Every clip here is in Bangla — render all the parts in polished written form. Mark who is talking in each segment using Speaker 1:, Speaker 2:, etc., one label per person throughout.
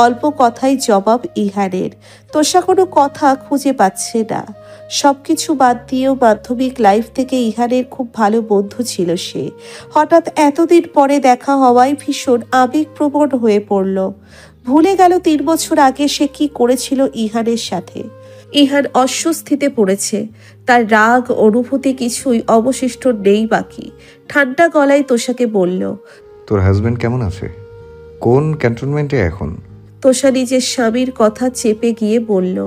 Speaker 1: অল্প কথাই জবাব ইহানের। তোষা কোনো কথা খুঁজে পাচ্ছে না। সবকিছু বাদ দিয়েও মাধ্যমিক লাইফ থেকে ইহানের খুব ভালো বন্ধু ছিল সে। হঠাৎ এতদিন পরে দেখা হওয়ায় ভীষণ আবেগপ্রবণ হয়ে পড়ল। ভুলে গেল 3 বছর আগে সে কি করেছিল ইহানের সাথে। ইহান অস্বস্তিতে পড়েছে। তার রাগ অনুভূতি কিছুই অবশিষ্ট নেই বাকি। ঠান্ডা গলায় তোষাকে বলল,
Speaker 2: তোর হাজবেন্ড কেমন আছে? কোন ক্যান্টনমেন্টে এখন?
Speaker 1: তোষা নিজের স্বামীর কথা চেপে গিয়ে বলল,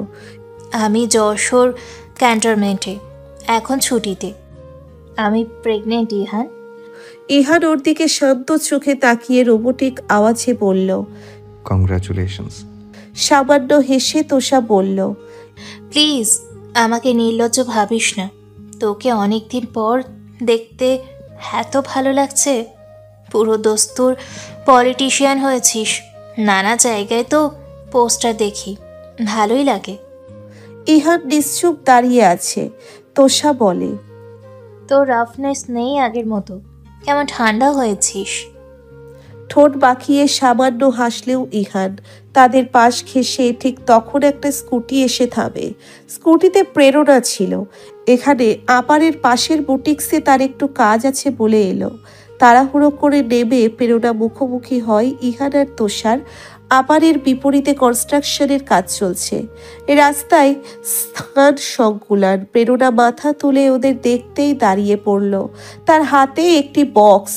Speaker 3: আমি যশোর ক্যান্টনমেন্টে, এখন ছুটিতে। আমি প্রেগনেন্ট ইহান।
Speaker 1: ইহান ওর দিকে শান্ত চোখে তাকিয়ে রোবোটিক আওয়াজে বলল,
Speaker 2: কংগ্রাচুলেশনস।
Speaker 1: সামান্য হেসে তোষা বলল,
Speaker 3: প্লিজ আমাকে নির্লজ্জ ভাবিস না। তোকে অনেকদিন পর দেখতে এত ভালো লাগছে। পুরো দস্তুর পলিটিশিয়ান হয়েছিস। নানা জায়গায় তো পোস্টার দেখি, ভালোই লাগে।
Speaker 1: ইহান নিশ্চুপ দাঁড়িয়ে আছে। তোষা বলে,
Speaker 3: তোর রাফনেস নেই আগের মতো, কেমন ঠান্ডা হয়েছিস।
Speaker 1: ঠোঁট বাঁকিয়ে সামান্য হাসলেও ইহান। তাদের পাশ ঘেঁষে ঠিক তখন একটা স্কুটি এসে থামে। স্কুটিতে প্রেরণা ছিল। এখানে আপারের পাশের বুটিক্সে তার একটু কাজ আছে বলে এলো। তাড়াহুড়ো করে নেমে প্রেরণা মুখোমুখি হয় ইহান আর তোষার। আপারের বিপরীতে কনস্ট্রাকশনের কাজ চলছে। রাস্তায় স্থান সংকুলান। প্রেরণা মাথা তুলে ওদের দেখতেই দাঁড়িয়ে পড়ল। তার হাতে একটি বক্স।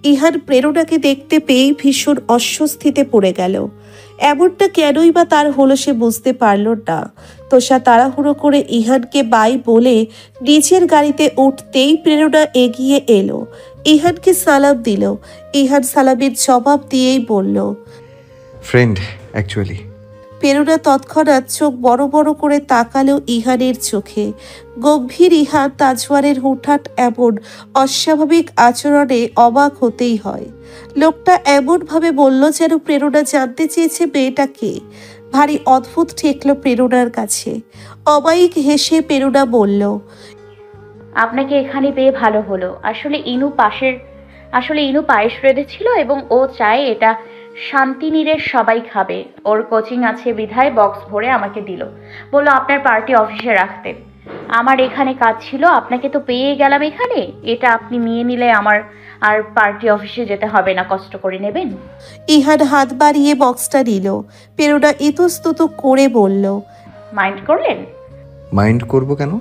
Speaker 1: ইহান প্রেরণাকে দেখতে পেয়েই ভীষণ অস্বস্তিতে পড়ে গেল। এমনটা কেনই বা তার হলো সে বুঝতে পারল না। তোষা তাড়াহুড়ো করে ইহানকে বাই বলে নিচের গাড়িতে উঠতেই প্রেরণা এগিয়ে এলো। ইহানকে সালাম দিল। ইহান সালামের জবাব দিয়েই বলল,
Speaker 2: ফ্রেন্ড অ্যাকচুয়ালি।
Speaker 1: প্রেরণা তৎক্ষণাৎ চোখ বড় বড় করে তাকালো ইহানের চোখে। গম্ভীর ইহান তাজওয়ারের হুটহাট এমন অস্বাভাবিক আচরণে অবাক হতেই হয়। লোকটা এমনভাবে বলল যেন প্রেরণা জানতে চেয়েছে মেয়েটা কে। ভারী অদ্ভুত ঠেকলো প্রেরণার কাছে। অমায়িক হেসে প্রেরণা বলল,
Speaker 4: আপনাকে এখানে পেয়ে ভালো হলো। আসলে ইনু পায়েস রেঁধেছিল এবং ও চায় এটা শান্তিনীরের সবাই খাবে। ওর কোচিং আছে বিধায় বক্স ভরে আমাকে দিল। বললো আপনার পার্টি অফিসে রাখতে। আমার এখানে কাজ ছিল, আপনাকে তো পেয়ে গেলাম এখানে। এটা আপনি নিয়ে নিলে আমার আর পার্টি অফিসে যেতে হবে না, কষ্ট করে নেবেন।
Speaker 1: ইহান হাত বাড়িয়ে বক্সটা নিল। প্রেরণা ইতস্তত করে বলল,
Speaker 4: মাইন্ড করলেন?
Speaker 2: মাইন্ড করব কেন?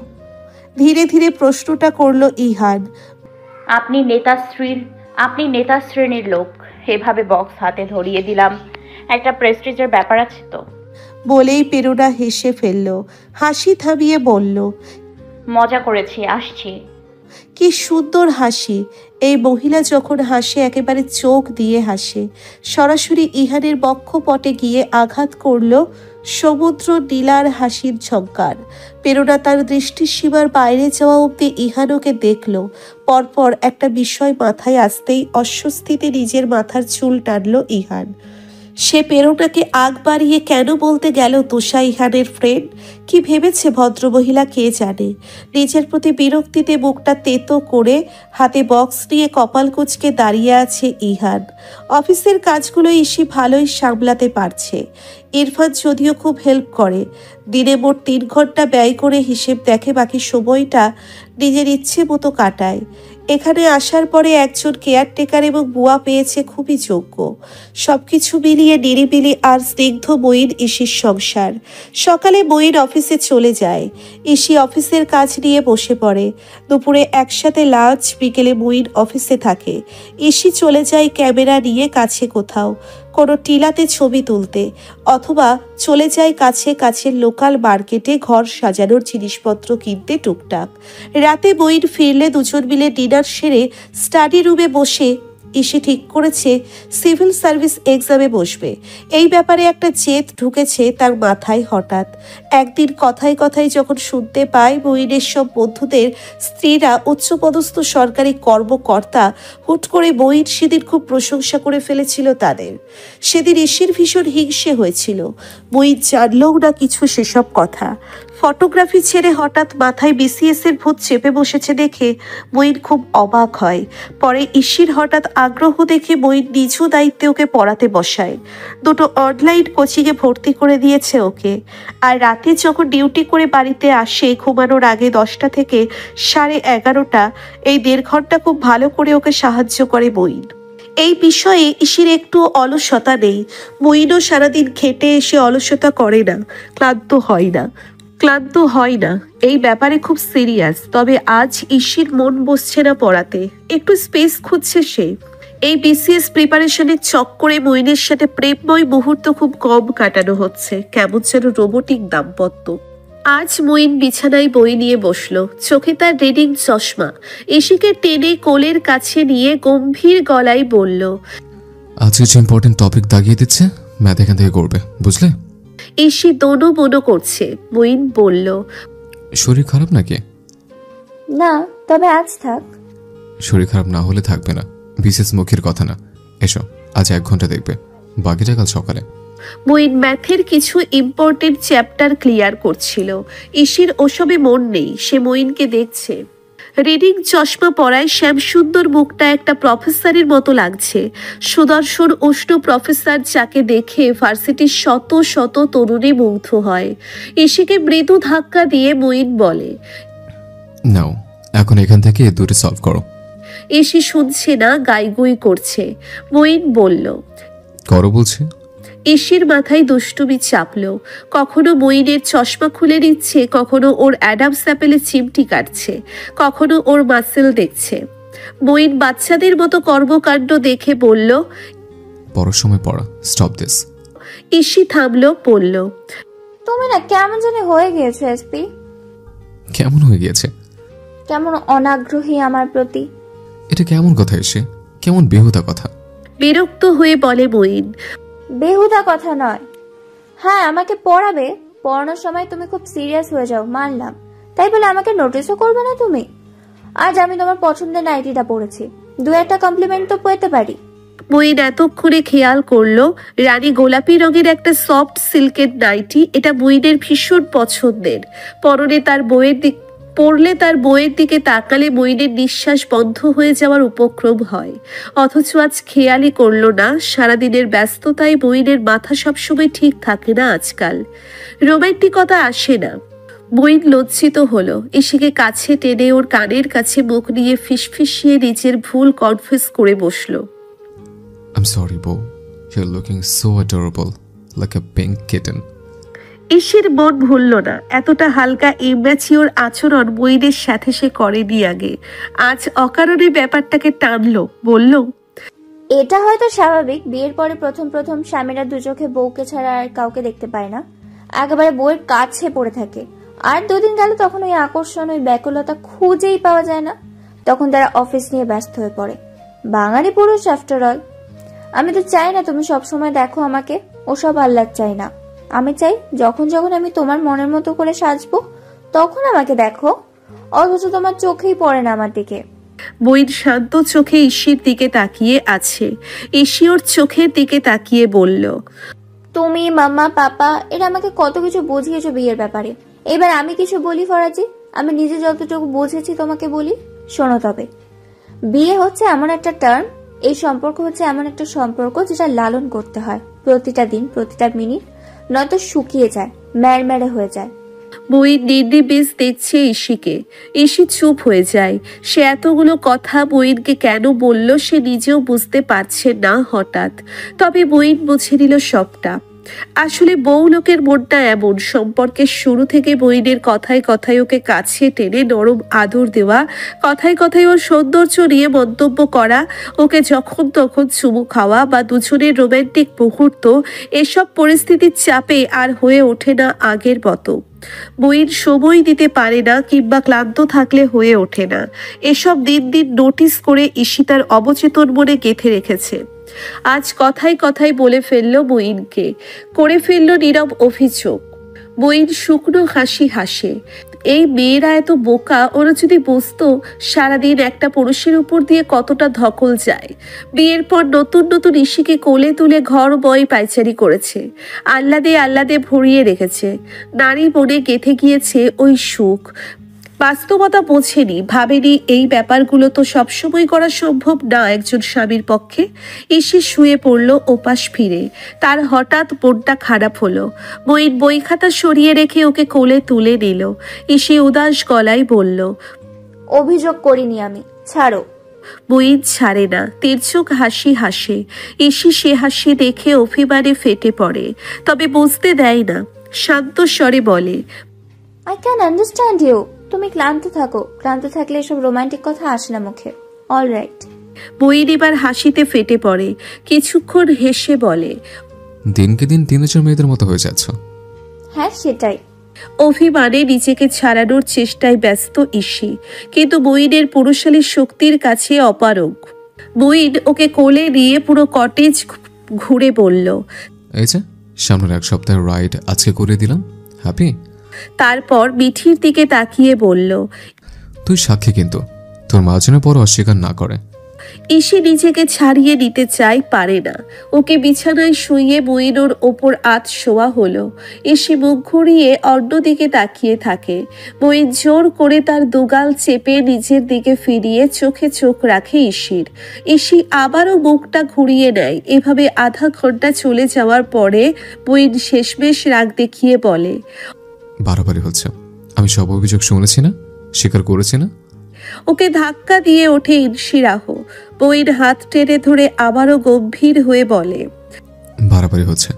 Speaker 1: ধীরে ধীরে প্রশ্নটা করল ইহান।
Speaker 4: আপনি নেতা শ্রেণীর লোক, এভাবে বক্স হাতে ধরিয়ে দিলাম। একটা প্রেস্টিজের ব্যাপার আছে তো।
Speaker 1: বলেই প্রেরণা হেসে ফেলল। হাসি থামিয়ে বলল,
Speaker 4: মজা করেছি, আসছি।
Speaker 1: কি সুন্দর হাসি! এই মহিলা যখন হাসে একেবারে চোখ দিয়ে হাসে। সরাসরি ইহানের বক্ষপটে গিয়ে আঘাত করল সমুদ্র নীলার হাসির ঝঙ্কার। প্রেরণা তার দৃষ্টিসীমার বাইরে যাওয়া অবধি ইহানকে দেখল। পরপর একটা বিষয় মাথায় আসতেই অস্বস্তিতে নিজের মাথার চুল টানল ইহান। সে প্রেরণাকে আগ বাড়িয়ে কেন বলতে গেল তোষা ইহানের ফ্রেন্ড? কি ভেবেছে ভদ্রমহিলা কে জানে। নিজের প্রতি বিরক্তিতে মুখটা তেতো করে হাতে বক্স নিয়ে কপাল কুঁচকে দাঁড়িয়ে আছে ইহান। অফিসের কাজগুলো ইসি ভালোই সামলাতে পারছে। ইরফান যদিও খুব হেল্প করে। দিনে মোট 3 ঘন্টা ব্যয় করে হিসেব দেখে, বাকি সময়টা নিজের ইচ্ছে মতো কাটায়। এখানে আসার পরে একজন কেয়ারটেকার এবং বুয়া পেয়েছে, খুবই যোগ্য। সবকিছু মিলিয়ে নিরিবিলি আর স্নিগ্ধ মঈন ইসির সংসার। সকালে মঈন অফিসে চলে যায়। ইসি অফিসের কাজ নিয়ে বসে পড়ে। দুপুরে একসাথে লাঞ্চ, বিকেলে মঈন অফিসে থাকে। ইসি চলে যায় ক্যামেরা নিয়ে কাছে কোথাও, কোনো টিলাতে ছবি তুলতে, অথবা চলে যায় কাছে কাছের লোকাল মার্কেটে ঘর সাজানোর জিনিসপত্র কিনতে টুকটাক। রাতে মঈন ফিরলে দুজন মিলে ডিনার সেরে স্টাডি রুমে বসে ইসি ঠিক করেছে সিভিল সার্ভিস এক্সামে বসবে। এই ব্যাপারে একটা জেদ ঢুকেছে তার মাথায় হঠাৎ। একদিন কথায় কথায় যখন শুনতে পায় মঈনের সব বন্ধুদের স্ত্রীরা উচ্চপদস্থ সরকারি কর্মকর্তা, হুট করে মঈন সেদিন খুব প্রশংসা করে ফেলেছিল তাদের। সেদিন ইসির ভীষণ হিংসে হয়েছিল। মঈন জানলেও না কিছু সেসব কথা। ফটোগ্রাফি ছেড়ে হঠাৎ মাথায় বিসিএস এর ভূত চেপে বসেছে দেখে মঈন খুব অবাক হয়। পরে ইসির হঠাৎ আগ্রহ দেখে মঈন নিজ দায়িত্বে ওকে পড়াতে বসায়। দুটো অনলাইন কোচিংয়ে ভর্তি করে দিয়েছে ওকে। আর রাতে যখন ডিউটি করে বাড়িতে আসে ঘুমানোর আগে 10টা থেকে 11:30, এই 1.5 ঘন্টা খুব ভালো করে ওকে সাহায্য করে মঈন। এই বিষয়ে ইসির একটু অলসতা নেই। মঈনও সারাদিন খেটে এসে অলসতা করে না, ক্লান্ত হয় না। এই ব্যাপারে খুব সিরিয়াস। তবে আজ ইসির মন বসছে না পড়াতে, একটু স্পেস খুঁজছে সে। এই বিসিএস প্রিপারেশনের চক্করে মঈনের সাথে প্রেমময় মুহূর্ত খুব কম কাটানো হচ্ছে, কেমন যেন রোবোটিক দাম্পত্য। আজ মঈন বিছানায় বই নিয়ে বসলো, চোখে তার রিডিং চশমা। ইসিকে টেনে কোলের কাছে নিয়ে গম্ভীর গলায় বলল,
Speaker 5: আজ কিছু ইম্পর্টেন্ট টপিক দাগিয়ে দিচ্ছে, ম্যাথ এখান থেকে করবে, বুঝলে?
Speaker 1: ইসি দোনো মনো করছে। মঈন বলল,
Speaker 5: শরীর খারাপ নাকি?
Speaker 6: না, তবে আজ থাক।
Speaker 5: শরীর খারাপ না হলে থাকবে না, বিশেষ মুখের কথা না। এসো, আজ 1 ঘন্টা দেখবে, বাকিটা কাল সকালে।
Speaker 1: মঈন ম্যাথের কিছু ইম্পর্টেন্ট চ্যাপ্টার ক্লিয়ার করছিল। ইসির ওসবে মন নেই, সে মঈনকে দেখছে। রিডিং চশমা পরায় শ্যামসুন্দর মুখটা একটা প্রফেসরের মতো লাগছে। সুদর্শন উষ্ণ প্রফেসর যাকে দেখে ভার্সিটির শত শত তরুণী মুগ্ধ হয়। ইসিকে মৃদু ধাক্কা দিয়ে মঈন বলে,
Speaker 5: নাও, এখন এখান থেকে দুটো সলভ করো।
Speaker 1: ইসি শুনছে না, গাইগুই করছে। মঈন বলল,
Speaker 5: করো বলছি।
Speaker 1: ইসির মাথায় দুষ্টুমি চাপলো। কখনো মঈনের চশমা খুলে নিচ্ছে, কখনো ওর অ্যাডামস অ্যাপেলে চিমটি কাটছে, কখনো ওর মাসেল দেখছে। মঈন বাচ্চাদের মতো কর্মকাণ্ড দেখে বলল,
Speaker 5: পড়ার সময় পড়া, স্টপ দিস।
Speaker 1: ইসি থামলো, বলল,
Speaker 6: তুমি না কেমন জানি হয়ে গিয়েছো এসপি।
Speaker 5: কেমন হয়ে গিয়েছে?
Speaker 6: কেমন অনাগ্রহী আমার প্রতি।
Speaker 5: এটা কেমন কথা এসে, কেমন বেহুদা কথা।
Speaker 1: বিরক্ত হয়ে বলে মঈন।
Speaker 6: বেহুদা কথা নয়। হ্যাঁ, আমাকে পড়াবে, পড়ানোর সময় তুমি খুব সিরিয়াস হয়ে যাও, মানলাম। তাই বলে আমাকে নোটিসও করবে না তুমি? আজ আমি তোমার পছন্দের নাইটিটা পরেছি, 2-1টা কমপ্লিমেন্ট তো পেতে পারি।
Speaker 1: মঈন এতক্ষণে খেয়াল করলো রানী গোলাপি রঙের একটা সফট সিল্কের নাইটি। এটা মঈনের ভীষণ পছন্দের। পরনে তার বইয়ের দিকে তাকালে মঈনের নিঃশ্বাস বন্ধ হয়ে যাওয়ার উপক্রম হয়। অথচ আজ খেয়ালই করলো না, সারাদিনের ব্যস্ততায় মঈনের মাথা সবসময় ঠিক থাকে না আজকাল, রোমান্টিকতা আসে না। মঈন লজ্জিত হলো। ইসিকে কাছে টেনে ওর কানের কাছে মুখ নিয়ে ফিসফিসিয়ে নিজের ভুল কনফেস করে বসলো।
Speaker 5: I'm sorry, Bo. You're looking so adorable, like a pink kitten.
Speaker 1: ইসির মন ভুলল না, এতটা হালকা ইম্যাচিওর আচরণ মঈনের সাথে সে করেনি আগে। আজ অকারণে ব্যাপারটাকে টানলো, বলল,
Speaker 6: এটা হয়তো স্বাভাবিক। বিয়ের পরে প্রথম স্বামীরা 2 চোখে বউকে ছাড়া আর কাউকে দেখতে পায় না, একেবারে বউয়ের কাছে পড়ে থাকে। আর 2 দিন গেলে তখন ওই আকর্ষণ, ওই ব্যাকুলতা খুঁজেই পাওয়া যায় না। তখন তারা অফিস নিয়ে ব্যস্ত হয়ে পড়ে। বাঙালি পুরুষ আফটার অল। আমি তো চাই না তুমি সবসময় দেখো আমাকে, ওসব আহ্লাদ চাই না। আমি চাই যখন আমি তোমার মনের মতো করে সাজবো তখন আমাকে দেখো, অথচ তোমার চোখেই পড়ে না আমার দিকে।
Speaker 1: মঈন শান্ত চোখে ইসির দিকে তাকিয়ে আছে। ইসি ওর চোখের দিকে তাকিয়ে বলল,
Speaker 6: তুমি, মাম্মা, পাপা এরা আমাকে কত কিছু বুঝিয়েছো বিয়ের ব্যাপারে। এবার আমি কিছু বলি ফরাজি, আমি নিজে যতটুকু বুঝেছি তোমাকে বলি, শোনো তবে। বিয়ে হচ্ছে এমন একটা টার্ম, এই সম্পর্ক হচ্ছে এমন একটা সম্পর্ক যেটা লালন করতে হয় প্রতিটা দিন, প্রতিটা মিনিট, নয়তো শুকিয়ে যায়, ম্যাড়ম্যাড়ে হয়ে যায়।
Speaker 1: মঈন নির্নিমেষ দেখছে ইসিকে। ইসি চুপ হয়ে যায়। সে এতগুলো কথা মঈনকে কেন বলল সে নিজেও বুঝতে পারছে না হঠাৎ। তবে মঈন বুঝে নিল সবটা। আসলে বউ লোকের মনটা এমন, সম্পর্কের শুরু থেকে মঈনের কথায় কথায় ওকে কাছে টেনে নরম আদর দেওয়া, কথায় কথায় ওর সৌন্দর্য নিয়ে মন্তব্য করা, ওকে যখন তখন চুমু খাওয়া বা দুজনের রোম্যান্টিক মুহূর্ত, এসব পরিস্থিতির চাপে আর হয়ে ওঠে না আগের মতো। মঈন সময় দিতে পারে না কিংবা ক্লান্ত থাকলে হয়ে ওঠে না। এসব দিন দিন নোটিস করে ইসি তার অবচেতন মনে গেঁথে রেখেছে। আজ কথায় কথায় বলে ফেললো মঈনকে, করে ফেললো নীরব অভিযোগ। মঈন শুকনো হাসি হাসে। এই মেয়েরা এত বোকা, ওরা যদি বুঝতো সারাদিন একটা পুরুষের উপর দিয়ে কতটা ধকল যায়। বিয়ের পর নতুন নতুন ইসিকে কোলে তুলে ঘর বয় পায়চারি করেছে, আহ্লাদে আহ্লাদে ভরিয়ে রেখেছে। নারী মনে গেঁথে গিয়েছে ওই সুখ। বাস্তবতা বোঝেনি, ভাবেনি এই ব্যাপারগুলো তো সবসময় করা সম্ভব না একজন স্বামীর পক্ষে। ইসি শুয়ে পড়ল ওপাশ ফিরে। তার হঠাৎ মনটা খারাপ হলো। মঈন বই খাতা সরিয়ে রেখে ওকে কোলে তুলে নিল। ইসি উদাস গলায় বলল,
Speaker 6: অভিযোগ করিনি আমি, ছাড়ো।
Speaker 1: মঈন ছাড়ে না, তির্যক হাসি হাসে। ইসি সে হাসি দেখে অভিমানে ফেটে পড়ে, তবে বুঝতে দেয় না। শান্ত স্বরে বলে,
Speaker 6: আই ক্যান আন্ডারস্ট্যান্ড ইউ। তুমি ক্লান্ত থাকো, ক্লান্ত থাকলে এসব রোমান্টিক কথা আসে না মুখে। All right.
Speaker 1: মঈন এবার হাসিতে ফেটে পড়ে, কিছুক্ষণ হেসে বলে,
Speaker 5: দিনকে দিন টিনেজার মেয়েদের মতো হয়ে যাচ্ছ।
Speaker 6: হ্যাঁ সেটাই।
Speaker 1: অভিমানে নিজেকে ছাড়ানোর চেষ্টায় ব্যস্ত ইসি, কিন্তু মঈনের পুরুষালী শক্তির কাছে অপারগ। মঈন ওকে কোলে নিয়ে পুরো কটেজ ঘুরে বলল,
Speaker 5: এই যে সামনের এক সপ্তাহের রাইড আজকে করে দিলাম, হ্যাপি?
Speaker 1: তারপর মিঠির দিকে তাকিয়ে বলল,
Speaker 5: তুই সাক্ষী, কিন্তু তোর মা যেন পর অস্বীকার না করে।
Speaker 1: ইসি নিজেকে ছাড়িয়ে নিতে চাই, পারে না। ওকে বিছানায় শুইয়ে মঈনোর ওপর শোয়া হলো। ইসি মুখ ঘুরিয়ে অন্যদিকে তাকিয়ে থাকে। মঈন জোর করে তার দুগাল চেপে নিজের দিকে ফিরিয়ে চোখে চোখ রাখে ইসির। ইসি আবারও মুখটা ঘুরিয়ে নেয়। এভাবে আধা ঘন্টা চলে যাওয়ার পরে মঈন শেষমেশ রাগ দেখিয়ে বলে,
Speaker 5: বাড়াবাড়ি হচ্ছে। আমি সব অভিযোগ শুনেছি না, স্বীকার করেছি না।
Speaker 1: ওকে ধাক্কা দিয়ে ওঠে ইনশিরাহ। বইয়ের হাত টেনে ধরে আবারও গম্ভীর হয়ে বলে,
Speaker 5: বাড়াবাড়ি হচ্ছে।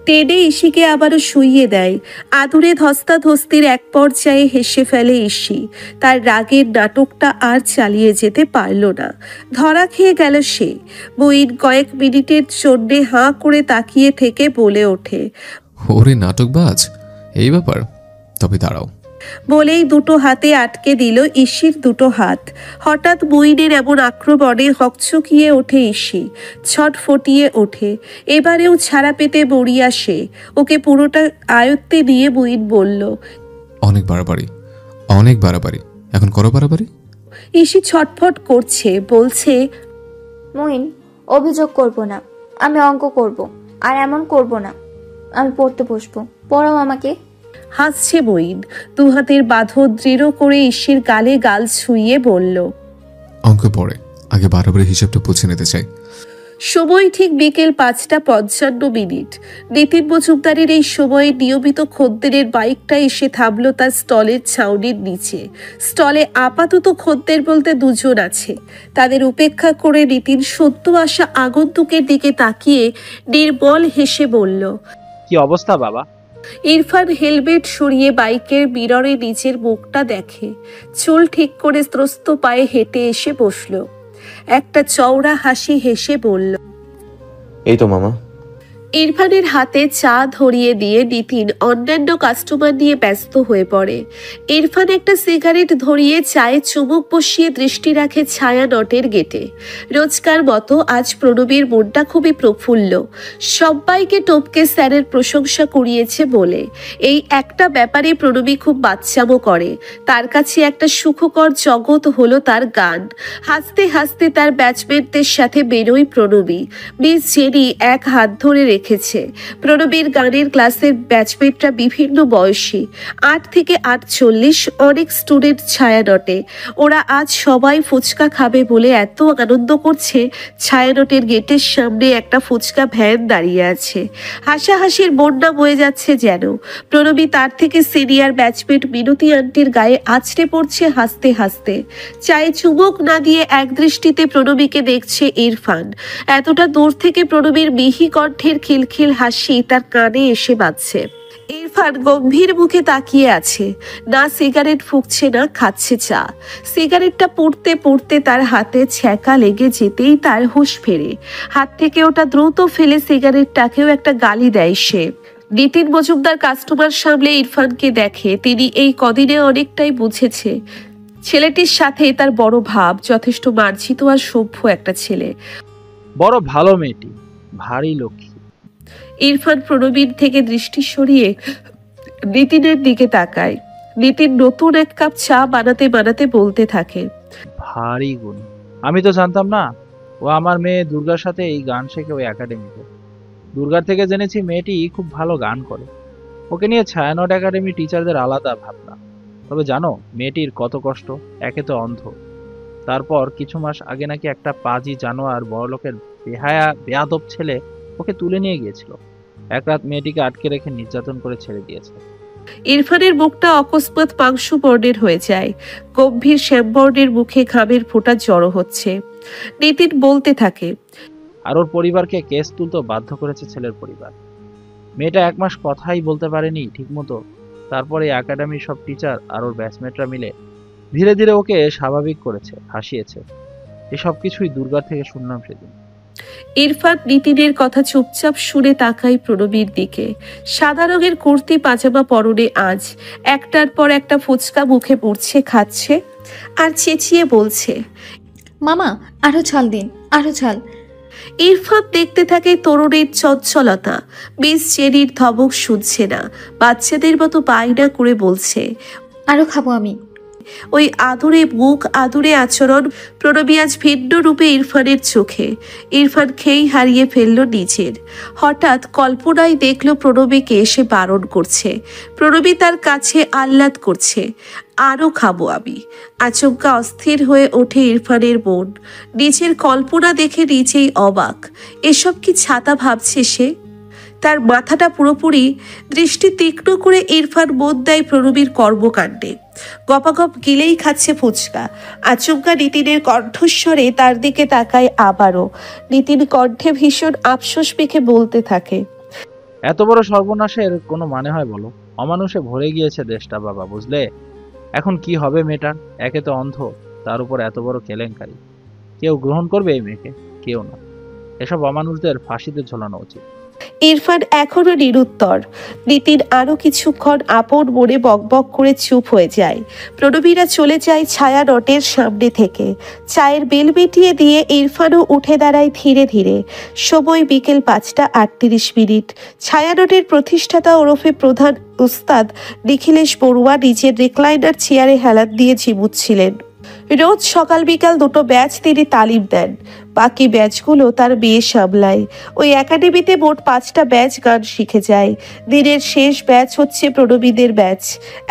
Speaker 1: টেনে ইসিকে আবারও শুইয়ে দেয়। আদুরে ধস্তাধস্তির এক পর্যায়ে হেসে ফেলে ইসি। তার রাগের নাটকটা আর চালিয়ে যেতে পারল না। ধরা খেয়ে গেল সে। বইন কয়েক মিনিটের জন্যে হাঁ করে তাকিয়ে থেকে বলে ওঠে,
Speaker 5: ওরে নাটকবাজ, এই ব্যাপার? তবে দাঁড়াও।
Speaker 1: বলেই দুটো হাতে আটকে দিল ইসির দুটো হাত। হঠাৎ বইনের এমন আক্রমণে হকচকিয়ে ওঠে ইসি, ছটফটিয়ে ওঠে। এবারেও ছাড়া পেতে মরিয়া সে। ওকে পুরোটা আয়ত্তে নিয়ে বইন বলল,
Speaker 5: অনেক বাড়াবাড়ি, অনেক বাড়াবাড়ি, এখন করো বাড়াবাড়ি।
Speaker 1: ইসি ছটফট করছে, বলছে,
Speaker 6: মঈন, অভিযোগ করব না, আমি অঙ্ক করব, আর এমন করব না। আমি পড়তে বসবো, পড়াও আমাকে।
Speaker 1: হাসছে বইন। দু হাতের বাঁধন দৃঢ় করে ইসির গালে গাল ছুঁয়ে বলল,
Speaker 5: অঙ্ক পড়ে আগে বাড়াবাড়ি হিসাবটা পুছে নিতে চাই।
Speaker 1: সময় ঠিক বিকেল ৫টা ৫৫। নিতিন মজুমদারের এই সময়ে নিয়মিত খদ্দেরের বাইকটা এসে থামলো তার স্টলের ছাউনির নিচে। স্টলে আপাতত খদ্দের বলতে দুজন আছে। তাদের উপেক্ষা করে নিতিন সদ্য আসা আগন্তুকের দিকে তাকিয়ে নির্বল হেসে বলল,
Speaker 7: কি অবস্থা বাবা?
Speaker 1: ইরফান হেলমেট সরিয়ে বাইকের মিররে নিজের মুখটা দেখে। চুল ঠিক করে ত্রস্ত পায়ে হেঁটে এসে বসলো। একটা চওড়া হাসি হেসে বলল,
Speaker 2: এই তো মামা।
Speaker 1: ইরফানের হাতে চা ধরিয়ে দিয়ে নিতিন অন্যান্য কাস্টমার নিয়ে ব্যস্ত হয়ে পড়ে। ইরফান একটা সিগারেট ধরিয়ে চায়ে চুমুক বসিয়ে দৃষ্টি রাখে ছায়া নটের গেটে। রোজকার মতো আজ প্রণবীর মনটা খুবই প্রফুল্ল। সবাইকে টপকে স্যারের প্রশংসা কুড়িয়েছে বলে। এই একটা ব্যাপারে প্রণবী খুব বাচ্চামো করে। তার কাছে একটা সুখকর জগৎ হলো তার গান। হাসতে হাসতে তার ব্যাচমেটদের সাথে বেরোয় প্রণবী। মিস জেনি এক হাত ধরে রেখেছে। প্রণবীর গানের ক্লাসের ব্যাচমেটরা বিভিন্ন বয়সী, ৮ থেকে ৪৮। অনেক স্টুডেন্ট ছায়ানটে। ওরা আজ সবাই ফুচকা খাবে বলে এত আনন্দ করছে। ছায়ানটের গেটের সামনে একটা ফুচকা ভ্যান দাঁড়িয়ে আছে। হাসাহাসির বন্যা বয়ে যাচ্ছে যেন। প্রণবী তার থেকে সিনিয়র ব্যাচমেট মিনতি আন্টির গায়ে আছড়ে পড়ছে হাসতে হাসতে। চায়ে চুমুক না দিয়ে এক দৃষ্টিতে প্রণবীকে দেখছে ইরফান। এতটা দূর থেকে প্রণবীর মিহি কণ্ঠের খিলখিল হাসি তার কানে এসে বাজছে। ইরফান গম্ভীর মুখে তাকিয়ে আছে। না সিগারেট ফুঁকছে না খাচ্ছে চা। সিগারেটটা পুড়তে পুড়তে তার হাতে ছ্যাঁকা লেগে যেতেই তার হুঁশ ফেরে। হাত থেকে ওটা দ্রুত ফেলে সিগারেটটাকেও একটা গালি দেয় সে। নিতিন মজুমদার কাস্টমার সামলে ইরফানকে দেখে। তিনি এই কদিনে অনেকটাই বুঝেছে ছেলেটির সাথে তার বড় ভাব। যথেষ্ট মার্জিত আর সভ্য একটা ছেলে।
Speaker 7: বড় ভালো মেয়েটি, ভারী লক্ষ্মী।
Speaker 1: ইরফান প্রণবীর থেকে দৃষ্টি সরিয়ে নিতিনের দিকে তাকায়। নিতিন নতুন এক কাপ চা বানাতে বানাতে বলতে থাকে।
Speaker 7: ভারী গুণী। আমি তো জানতাম না ও আমার মেয়ে দুর্গার সাথে এই গান শেখে ওই একাডেমিতে। দুর্গার থেকে জেনেছি মেয়েটি খুব ভালো গান করে। ওকে নিয়ে ছায়ানট একাডেমি টিচারদের আলাদা ভাবনা। তবে জানো মেয়েটির কত কষ্ট? একে তো অন্ধ, তারপর কিছু মাস আগে নাকি একটা পাজি জানোয়ার বড়লোকের বেহায়া বেয়াদব ছেলে ওকে তুলে নিয়ে গিয়েছিল। এক রাত মেয়েটিকে আটকে রেখে নির্যাতন করে ছেড়ে দিয়েছে।
Speaker 1: ইরফানের মুখটা অকস্মাৎ পাংশু বর্ণের হয়ে যায়। গম্ভীর শ্যামবর্ণের মুখে ঘামের ফোঁটা জড়ো হচ্ছে। নিতিন বলতে থাকে,
Speaker 7: আর ওর পরিবারকে কেস তুলতে বাধ্য করেছে ছেলের পরিবার। মেয়েটা 1 মাস কথাই বলতে পারেনি ঠিক মতো। তারপরে একাডেমির সব টিচার আর ওর ব্যাচমেটরা মিলে ধীরে ধীরে ওকে স্বাভাবিক করেছে, হাসিয়েছে। এসব কিছুই দুর্গার থেকে শুনলাম সেদিন।
Speaker 1: ইরফান নিতিনের কথা চুপচাপ শুনে তাকায় প্রণবীর দিকে। সাদা রঙের কুর্তি পাজামা পরনে আজ, একটার পর একটা ফুচকা মুখে পড়ছে, খাচ্ছে আর চেঁচিয়ে বলছে,
Speaker 8: মামা আরো ঝাল দিন, আরো ঝাল।
Speaker 1: ইরফান দেখতে থাকে তরুণীর চঞ্চলতা। মিস জেনির ধমক শুনছে না, বাচ্চাদের মতো বায়না করে বলছে।
Speaker 8: আরো খাবো আমি।
Speaker 1: ওই আদুরে মুখ, আদুরে আচরণ, প্রণবী আজ ভিন্ন রূপে ইরফানের চোখে। ইরফান খেই হারিয়ে ফেলল নিজের। হঠাৎ কল্পনায় দেখল প্রণবীকে এসে বারণ করছে। প্রণবী তার কাছে আহ্লাদ করছে, আরও খাবো আমি। আচমকা অস্থির হয়ে ওঠে ইরফানের মন। নিজের কল্পনা দেখে নিজেই অবাক। এসব কি ছাতা ভাবছে সে? তার মাথাটা পুরোপুরি। দৃষ্টি তীক্ষ্ণ করে ইরফান মন দেয় প্রণবীর কর্মকাণ্ডে। গপাগপ গিলেই খাচ্ছে ফুচকা। আচমকা নিতিনের কণ্ঠস্বরে তার দিকে তাকায় আবারও। নিতিন কণ্ঠে ভীষণ আফসোস মেখে বলতে থাকে,
Speaker 7: এত বড় সর্বনাশের কোনো মানে হয় বলো? অমানুষে ভরে গিয়েছে দেশটা বাবা, বুঝলে? এখন কি হবে মেয়েটার? একে তো অন্ধ, তার উপর এত বড় কেলেঙ্কারি। কেউ গ্রহণ করবে এই মেয়েকে? কেউ না। এসব অমানুষদের ফাঁসিতে ঝোলানো উচিত।
Speaker 1: ইরফান এখনো নিরুত্তর। নিতিন আরো কিছুক্ষণ আপন মনে বকবক করে চুপ হয়ে যায়। প্রণবীরা চলে যায় ছায়া নটের সামনে থেকে। চায়ের বিল মিটিয়ে দিয়ে ইরফানও উঠে দাঁড়ায় ধীরে ধীরে। সময় বিকেল 5:38। ছায়ানটের প্রতিষ্ঠাতা ওরফে প্রধান উস্তাদ নিখিলেশ বড়ুয়া নিজের রিক্লাইনার চেয়ারে হেলান দিয়ে ঝিমুচ্ছিলেন। রোজ সকাল বিকাল 2টো ব্যাচ তিনি তালিম দেন। বাকি ব্যাচগুলো তার মেয়ে সামলায়। ওই একাডেমিতে মোট 5টা ব্যাচ গান শিখে যায়। দিনের শেষ ব্যাচ হচ্ছে প্রণবীদের ব্যাচ।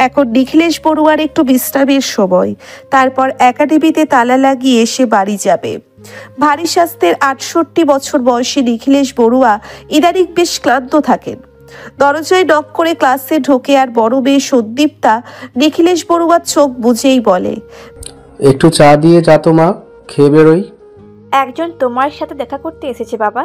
Speaker 1: এখন নিখিলেশ বড়ুয়ার একটু বিশ্রামের সময়। তারপর একাডেমিতে তালা লাগিয়ে সে বাড়ি যাবে। ভারী স্বাস্থ্যের 68 বছর বয়সী নিখিলেশ বড়ুয়া ইদানিং বেশ ক্লান্ত থাকেন। দরজায় নক করে ক্লাসে ঢোকে আর বড় মেয়ে সন্দীপ্তা নিখিলেশ বড়ুয়ার চোখ বুঝেই বলে,
Speaker 9: একটু চা দিয়ে যা তো মা, খেয়ে বেরোই।
Speaker 6: একজন তোমার সাথে দেখা করতে এসেছে বাবা।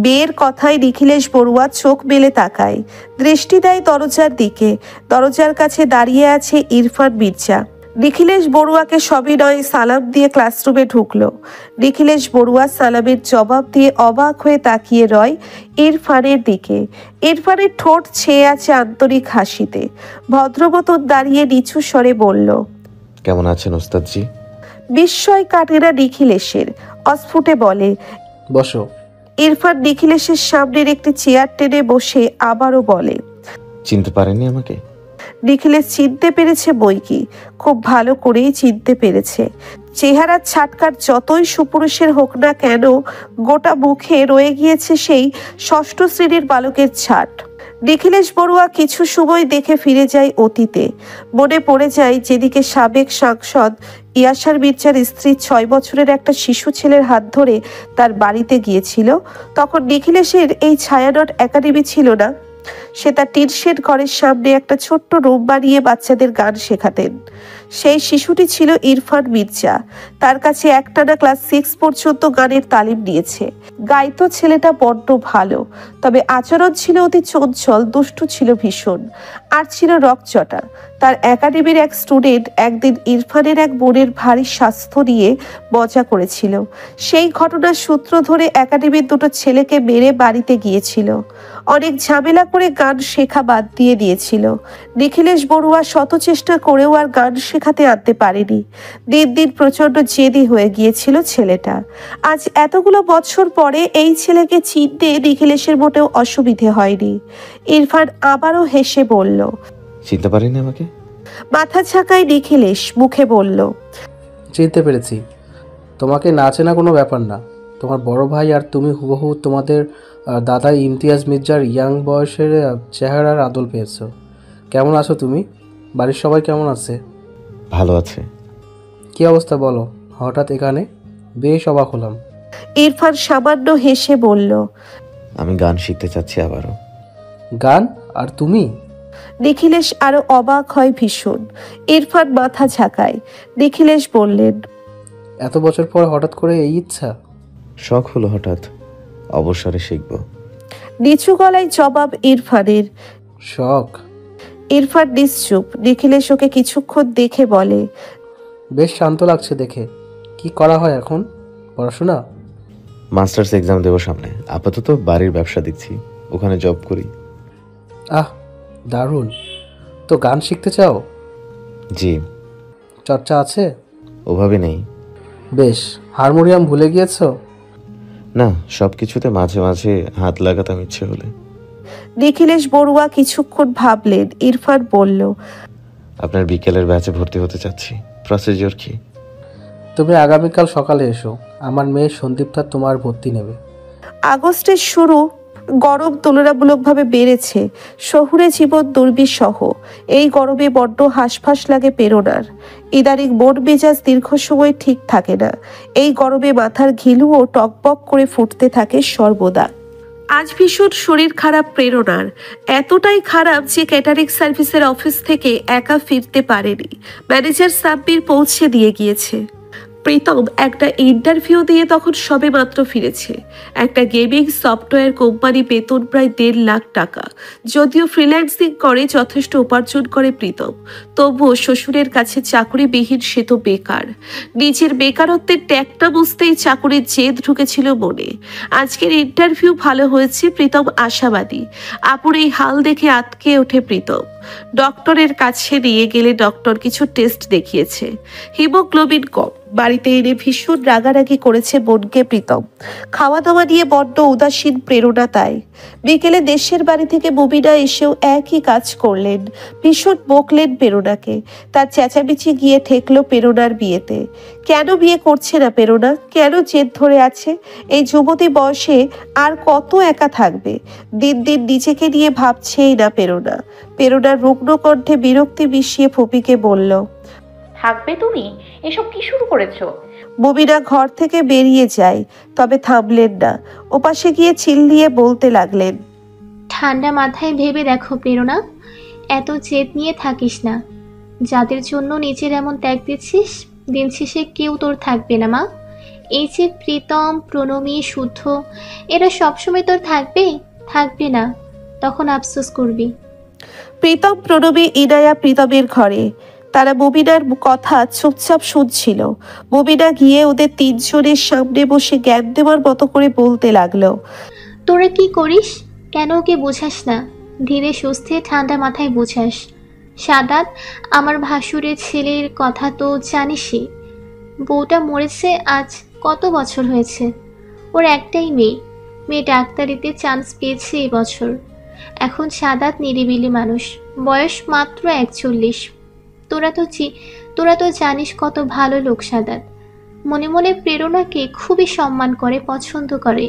Speaker 1: মেয়ের কথায় নিখিলেশ বড়ুয়া চোখ মেলে তাকায়, দৃষ্টি দেয় দরজার দিকে। দরজার কাছে দাঁড়িয়ে আছে ইরফান মির্জা। নিখিলেশ বড়ুয়াকে সবিনয়ে সালাম দিয়ে ক্লাসরুমে ঢুকলো। নিখিলেশ বড়ুয়া সালামের জবাব দিয়ে অবাক হয়ে তাকিয়ে রয় ইরফানের দিকে। ইরফানের ঠোঁট ছেয়ে আছে আন্তরিক হাসিতে। ভদ্রমতন দাঁড়িয়ে নিচু স্বরে বলল,
Speaker 2: কেমন আছেন ওস্তাদজি?
Speaker 1: বিস্ময় কাটে না নিখিলেশের, অস্ফুটে বলে,
Speaker 9: বসো।
Speaker 1: ইরফান নিখিলেশের সামনের একটি চেয়ার টেনে বসে আবারও বলে,
Speaker 2: চিনতে পারেননি আমাকে?
Speaker 1: নিখিলেশ চিনতে পেরেছে বই কি, খুব ভালো করেই চিনতে পেরেছে। চেহারার ছাটকার যতই সুপুরুষের হোক না কেন, গোটা মুখে রয়ে গিয়েছে সেই 6ষ্ঠ শ্রেণীর বালকের ছাট। নিখিলেশ বড়ুয়া কিছু সময় দেখে ফিরে যায় অতীতে। মনে পড়ে যায় যেদিকে সাবেক সাংসদ ইয়াসার মির্জার স্ত্রী 6 বছরের একটা শিশু ছেলের হাত ধরে তার বাড়িতে গিয়েছিল। তখন নিখিলেশের এই ছায়ানট একাডেমি ছিল না। সে তার টিনশেড ঘরের সামনে একটা ছোট্ট রুম বানিয়ে বাচ্চাদের গান শেখাতেন। সেই শিশুটি ছিল ইরফান মির্জা। তার কাছে একটানা ক্লাস 6 পর্যন্ত গানের তালিম নিয়েছে। গাইতো ছেলেটা বড্ড ভালো, তবে আচরণ ছিল অতি চঞ্চল, দুষ্টু ছিল ভীষণ, আর ছিল রকচটা। তার একাডেমির এক স্টুডেন্ট একদিন ইরফানের এক বোনের ভারী স্বাস্থ্য নিয়ে মজা করেছিল। সেই ঘটনার সূত্র ধরে একাডেমির 2টো ছেলেকে মেরে বাড়িতে গিয়েছিল। অনেক ঝামেলা করে গান শেখা বাদ দিয়ে দিয়েছিল। নিখিলেশ বড়ুয়া শত চেষ্টা করেও আর গান শেখাতে আনতে পারেনি। দিন দিন প্রচন্ড জেদি হয়ে গিয়েছিল ছেলেটা। আজ এতগুলো বছর পরে এই ছেলেকে চিনতে নিখিলেশের মোটেও অসুবিধে হয়নি। ইরফান আবারও হেসে বলল,
Speaker 2: চিনতে পারেননি আমাকে?
Speaker 1: মাথা ঝাঁকায় নিখিলেশ, মুখে বলল,
Speaker 9: চিনতে পেরেছি। তোমাকে না চেনা কোনো ব্যাপার না। তোমার বড় ভাই আর তুমি হুবহু তোমাদের দাদা ইমতিয়াজ মির্জার ইয়াং বয়সের চেহারার আদল পেয়েছো। কেমন আছো তুমি? বাড়ির সবাই কেমন আছে?
Speaker 10: ভালো আছে।
Speaker 9: কি অবস্থা বলো, হঠাৎ এখানে? বেশ অবাক হলাম।
Speaker 1: ইরফান সামান্য হেসে বলল,
Speaker 10: আমি গান শিখতে চাচ্ছি আবারও।
Speaker 9: গান? আর তুমি?
Speaker 1: নিখিলেশ আরো অবাক হয় ভীষণ। ইরফান মাথা ঝাঁকায়। নিখিলেশ বললেন,
Speaker 9: এত বছর পর হঠাৎ করে এই ইচ্ছা?
Speaker 10: শখ হলো হঠাৎ, অবসরে শিখব।
Speaker 1: নিচু গলায় জবাব ইরফানের।
Speaker 9: শখ?
Speaker 1: ইরফান নিশ্চুপ। নিখিলেশ ওকে কিছুক্ষণ দেখে বলে,
Speaker 9: বেশ শান্ত লাগছে দেখে। কি করা হয় এখন? পড়াশোনা?
Speaker 10: মাস্টার্স এক্সাম দেবো সামনে। আপাতত বাড়ির ব্যবসা দেখছি, ওখানে জব করি।
Speaker 9: আহ, দারুণ। তো গান শিখতে চাও?
Speaker 10: জি।
Speaker 9: চর্চা আছে?
Speaker 10: ওভাবে নেই।
Speaker 9: বেশ। হারমোনিয়াম ভুলে গিয়েছো?
Speaker 10: না, সব কিছুতে মাঝে মাঝে হাত লাগাতাম ইচ্ছে হলে।
Speaker 1: নিখিলেশ বড়ুয়া কিছুক্ষণ ভাবলেন। ইরফান বলল,
Speaker 10: আপনার বিকেলের ব্যাচে ভর্তি হতে চাচ্ছি। প্রসিজিওর কি?
Speaker 9: তুমি আগামীকাল সকালে এসো। আমার মেয়ে সন্দীপটা তোমার ভর্তি নেবে।
Speaker 1: আগস্টের শুরু। গরম তুলনামূলকভাবে বেড়েছে। শহুরে জীবন দুর্বিষহ। এই গরমে বড্ড হাঁসফাঁস লাগে প্রেরণার। ইদানিং মন মেজাজ দীর্ঘ সময় ঠিক থাকে না। এই গরমে মাথার ঘিলুও টকবক করে ফুটতে থাকে সর্বদা। আজ ভীষণ শরীর খারাপ প্রেরণার। এতটাই খারাপ যে ক্যাটারিং সার্ভিসের অফিস থেকে একা ফিরতে পারেনি। ম্যানেজার সাব্বির পৌঁছে দিয়ে গিয়েছে। প্রীতম একটা ইন্টারভিউ দিয়ে তখন সবে মাত্র ফিরেছে। একটা গেমিং সফটওয়্যার কোম্পানি, বেতন প্রায় 1.5 লাখ টাকা। যদিও ফ্রিল্যান্সিং করে যথেষ্ট উপার্জন করে প্রীতম, তবুও শ্বশুরের কাছে চাকরিবিহীন, সে তো বেকার। নিজের বেকারত্বের ট্যাগটা বুঝতেই চাকরির জেদ ঢুকেছিল মনে। আজকের ইন্টারভিউ ভালো হয়েছে, প্রীতম আশাবাদী। আপুর এই হাল দেখে আটকে ওঠে প্রীতম। ডক্টরের কাছে নিয়ে গেলে ডক্টর কিছু টেস্ট দেখিয়েছে, হিমোগ্লোবিন কম। বাড়িতে এনে ভীষণ রাগারাগি করেছে বোনকে প্রীতম। খাওয়া দাওয়া নিয়ে বড্ড উদাসীন প্রেরণা তাই। বিকেলে দেশের বাড়ি থেকে মুবিনা এসেও একই কাজ করলেন। ভীষণ বকলেন প্রেরণাকে। তার চেঁচামেচি গিয়ে ঠেকলো প্রেরণার বিয়েতে। কেন বিয়ে করছে না প্রেরণা? কেন জেদ ধরে আছে? এই যুবতী বয়সে আর কত একা থাকবে? দিন দিন নিজেকে নিয়ে ভাবছেই না প্রেরণা। প্রেরণার রুগ্ন কণ্ঠে বিরক্তি মিশিয়ে ফুপিকে বলল,
Speaker 4: থাকবে তুমি? এসব কি শুরু করেছো?
Speaker 1: মুবিনা ঘর থেকে বেরিয়ে যায়, তবে থামলেন না। ওপাশে গিয়ে চিল্লিয়ে বলতে লাগলেন,
Speaker 11: ঠান্ডা মাথায় ভেবে দেখো প্রেরণা, এত জেদ নিয়ে থাকিস না। যাদের জন্য নিজের এমন ত্যাগ দিচ্ছিস, দিন শেষে কেউ তোর থাকবে না মা। এই যে প্রীতম, প্রণমী, শুদ্ধ, এরা সবসময় তোর থাকবে? থাকবে না, তখন আফসোস করবি।
Speaker 1: প্রীতম, প্রণবী, ইনায়া প্রীতমের ঘরে। তারা মুবিনার কথা চুপচাপ শুনছিল। মুবিনা গিয়ে ওদের তিনজনের সামনে বসে জ্ঞান দেওয়ার মতো করে বলতে লাগলো,
Speaker 11: তোরা কি করিস? কেন ওকে বোঝাস না? ধীরে সুস্থে ঠান্ডা মাথায় বোঝাস। সাদাত, আমার ভাসুরের ছেলের কথা তো জানিসই। বউটা মরেছে আজ কত বছর হয়েছে। ওর একটাই মেয়ে ডাক্তারিতে চান্স পেয়েছে এই বছর। এখন সাদাত নিরিবিলি মানুষ, বয়স মাত্র 41। তোরা তো জানিস কত ভালো লোক সাদাত। মনে মনে প্রেরণাকে খুবই সম্মান করে, পছন্দ করে।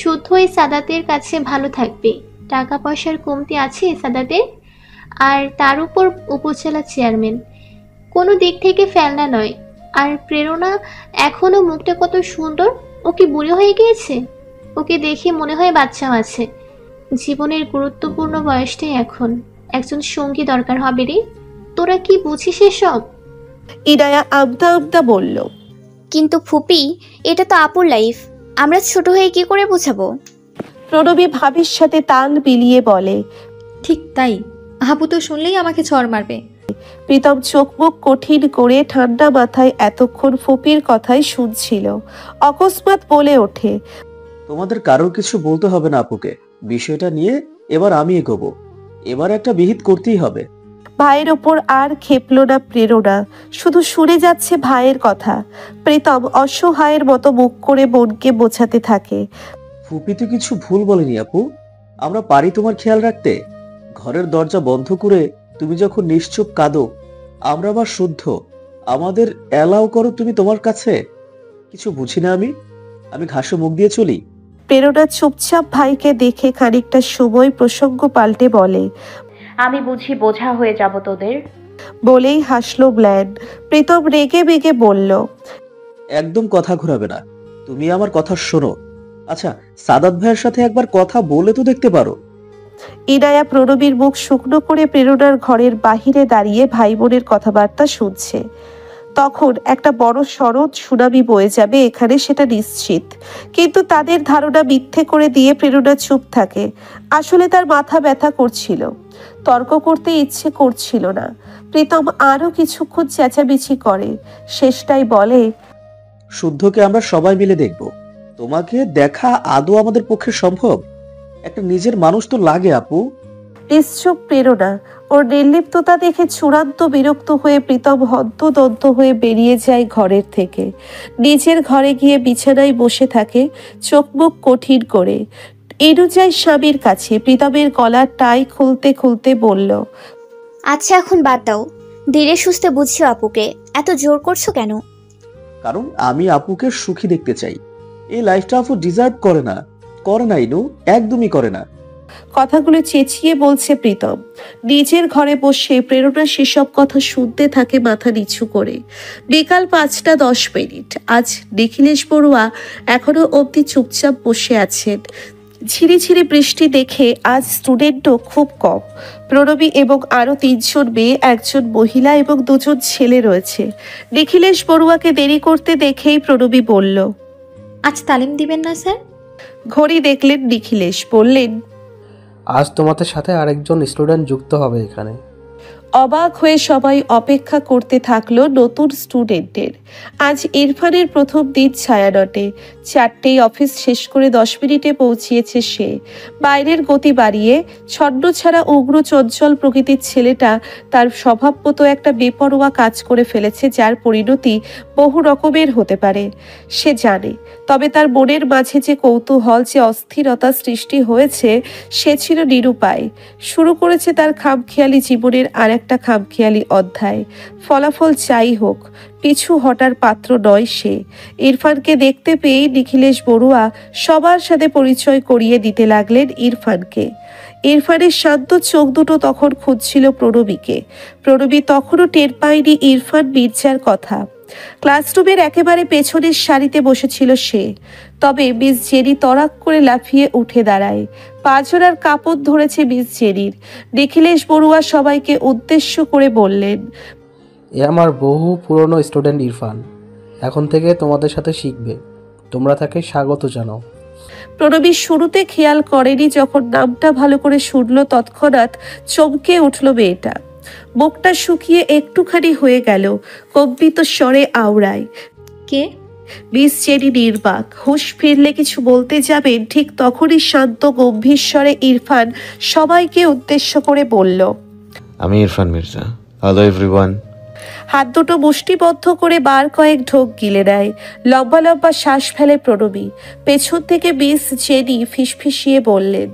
Speaker 11: শুদ্ধ এই সাদাতের কাছে ভালো থাকবে। টাকা পয়সার কমতি আছে সাদাতের, আর তার উপর উপজেলা চেয়ারম্যান, কোনো দিক থেকে ফেলনা নয়। আর প্রেরণা এখনো মুখটা কত সুন্দর। ও কি বুড়ি হয়ে গিয়েছে? ওকে দেখে মনে হয় বাচ্চাও আছে। জীবনের গুরুত্বপূর্ণ বয়সটাই এখন। একজন সঙ্গী দরকার হবে রে। তোরা কি বুঝিস এসব?
Speaker 1: ইনায়া আমতা আমতা বলল,
Speaker 6: কিন্তু ফুপি, এটা তো আপুর লাইফ, আমরা ছোট হয়ে কি করে বোঝাবো?
Speaker 1: প্রণবী ভাবির সাথে তাল বিলিয়ে বলে,
Speaker 8: ঠিক তাই, হাবু তো শুনলেই আমাকে চড় মারবে।
Speaker 1: প্রীতম চোখ মুখ কঠিন করে ঠান্ডা মাথায় এতক্ষণ ফুপির কথাই শুনছিল। অকস্মাৎ বলে ওঠে,
Speaker 12: তোমাদের কারোর কিছু বলতে হবে না আপুকে। বিষয়টা নিয়ে এবার আমি এগোবো। এবার একটা বিহিত করতেই হবে।
Speaker 1: ভাইয়ের ওপর আর খেপল না প্রেরণা, শুধু শুনে যাচ্ছে ভাইয়ের কথা। প্রীতম অসহায়ের মতো মুখ করে বোনকে বোঝাতে থাকে,
Speaker 12: ফুপি তো কিছু ভুল বলেনি আপু। আমরা পারি তোমার খেয়াল রাখতে। ঘরের দরজা বন্ধ করে তুমি যখন নিশ্চুপ কাঁদো, আমরা আবার শুদ্ধ, আমাদের অ্যালাউ করো তুমি তোমার কাছে। কিছু বুঝি না আমি ঘাসে মুখ দিয়ে চলি।
Speaker 1: প্রেরণা চুপচাপ ভাইকে দেখে খানিকটা সময় প্রসঙ্গ পাল্টে বলে,
Speaker 4: আমি বুঝি বোঝা হয়ে যাব তোদের।
Speaker 1: বলেই হাসলো ম্লান। প্রীতম রেগে বেগে বলল,
Speaker 12: একদম কথা ঘোরাবে না, তুমি আমার কথা শোনো। আচ্ছা, সাদাত ভাইয়ের সাথে একবার কথা বলে তো দেখতে পারো।
Speaker 1: ইনায়া প্রণবীর মুখ শুকনো করে প্রেরণার ঘরের বাহিরে দাঁড়িয়ে ভাই বোনের কথাবার্তা শুনছে। তখন একটা বড় শরৎ সুনামি বয়ে যাবে এখানে, সেটা নিশ্চিত। কিন্তু তাদের ধারণা মিথ্যে করে দিয়ে প্রেরণা চুপ থাকে। আসলে তার মাথা ব্যথা করছিল, তর্ক করতে ইচ্ছে করছিল না। প্রীতম আরো কিছুক্ষণ চেঁচামেচি করে, শেষটাই বলে,
Speaker 12: শুদ্ধকে আমরা সবাই মিলে দেখব। তোমাকে দেখা আদৌ আমাদের পক্ষে সম্ভব? একটা নিজের মানুষ তো লাগে আপু।
Speaker 1: নিশ্চুপ প্রেরণা। ওর নির্লিপ্ততা দেখে চূড়ান্ত বিরক্ত হয়ে প্রীতম হন্তদন্ত হয়ে বেরিয়ে যায় ঘরের থেকে। নিজের ঘরে গিয়ে বিছানায় বসে থাকে, চোখ মুখ কঠিন করে। এনু যায় স্বামীর কাছে, প্রীতমের গলার টাই খুলতে খুলতে বলল,
Speaker 6: আচ্ছা এখন বাদ দাও, ধীরে সুস্থে বুঝিও আপুকে, এত জোর করছো কেন?
Speaker 12: কারণ আমি আপুকে সুখী দেখতে চাই। এই লাইফটা আপু ডিজার্ভ করে না ইনু, একদমই করে না।
Speaker 1: কথাগুলো চেঁচিয়ে বলছে প্রীতম। নিজের ঘরে বসে প্রেরণা সেসব কথা শুনতে থাকে মাথা নিচু করে। বিকাল 5:10। আজ নিখিলেশ বড়ুয়া এখনো অবধি চুপচাপ বসে আছেন। ঝিরিঝিরি বৃষ্টি দেখে আজ স্টুডেন্টও খুব কম। প্রণবী এবং আরো 3 জন মেয়ে, 1 জন মহিলা এবং 2 জন ছেলে রয়েছে। নিখিলেশ বড়ুয়াকে দেরি করতে দেখেই প্রণবী বলল,
Speaker 8: আজ তালিম দিবেন না স্যার?
Speaker 1: ঘড়ি দেখলেন নিখিলেশ, বললেন,
Speaker 9: আজ তোমাদের সাথে আরেকজন স্টুডেন্ট যুক্ত হবে এখানে।
Speaker 1: অবাক হয়ে সবাই অপেক্ষা করতে থাকলো নতুন স্টুডেন্টের। আজ ইরফানের প্রথম দিন ছায়ানটে। 4টেই অফিস শেষ করে 10 মিনিটে পৌঁছিয়েছে সে। বাইরের গতি বাড়িয়ে ছন্ন ছাড়া উগ্র চঞ্চল প্রকৃতির ছেলেটা তার স্বভাবগত একটা বেপরোয়া কাজ করে ফেলেছে, যার পরিণতি বহু রকমের হতে পারে সে জানে। তবে তার মনের মাঝে যে কৌতূহল, যে অস্থিরতা সৃষ্টি হয়েছে, সে ছিল নিরুপায়। শুরু করেছে তার খামখেয়ালি জীবনের আর একটা খামখেয়ালি অধ্যায়। ফলাফল যাই হোক, পিছু হটার পাত্র নয় সে। ইরফানকে দেখতে পেয়ে নিখিলেশ বড়ুয়া সবার সাথে পরিচয় করিয়ে দিতে লাগলেন ইরফানকে। ইরফানের শান্ত চোখ দুটো তখন খুঁজছিল প্রণবীকে। প্রণবী তখনও টের পায়নি ইরফান মির্জার কথা। ক্লাসরুমের একেবারে পেছনের সারিতে বসেছিল সে। তবে মিস জেনি তড়াক করে লাফিয়ে উঠে দাঁড়ায়। পাঁচজনার কাপড় ধরেছে মিস জেনির। নিখিলেশ বড়ুয়া সবাইকে উদ্দেশ্য করে বললেন,
Speaker 9: এ আমার বহু পুরনো স্টুডেন্ট ইরফান, এখন থেকে তোমাদের সাথে শিখবে, তোমরা তাকে স্বাগত জানাও।
Speaker 1: প্রণবী শুরুতে খেয়াল করেনি, যখন নামটা ভালো করে শুনল তৎক্ষণাৎ চমকে উঠল মেয়েটা। মুখটা শুকিয়ে একটুখানি হয়ে গেল, কম্পিত স্বরে আওড়ায়,
Speaker 8: কে?
Speaker 1: মিস জেনি নির্বাক। হুঁশ ফিরলে কিছু বলতে যাবেন, ঠিক তখনই শান্ত গম্ভীর স্বরে ইরফান সবাইকে উদ্দেশ্য করে বলল,
Speaker 10: আমি ইরফান মির্জা। Hello everyone.
Speaker 1: হাত দুটো মুষ্টিবদ্ধ করে বার কয়েক ঢোক গিলে নেয়। লম্বা লম্বা শ্বাস ফেলে প্রণবী। পেছন থেকে মিস জেনি ফিসফিসিয়ে বললেন,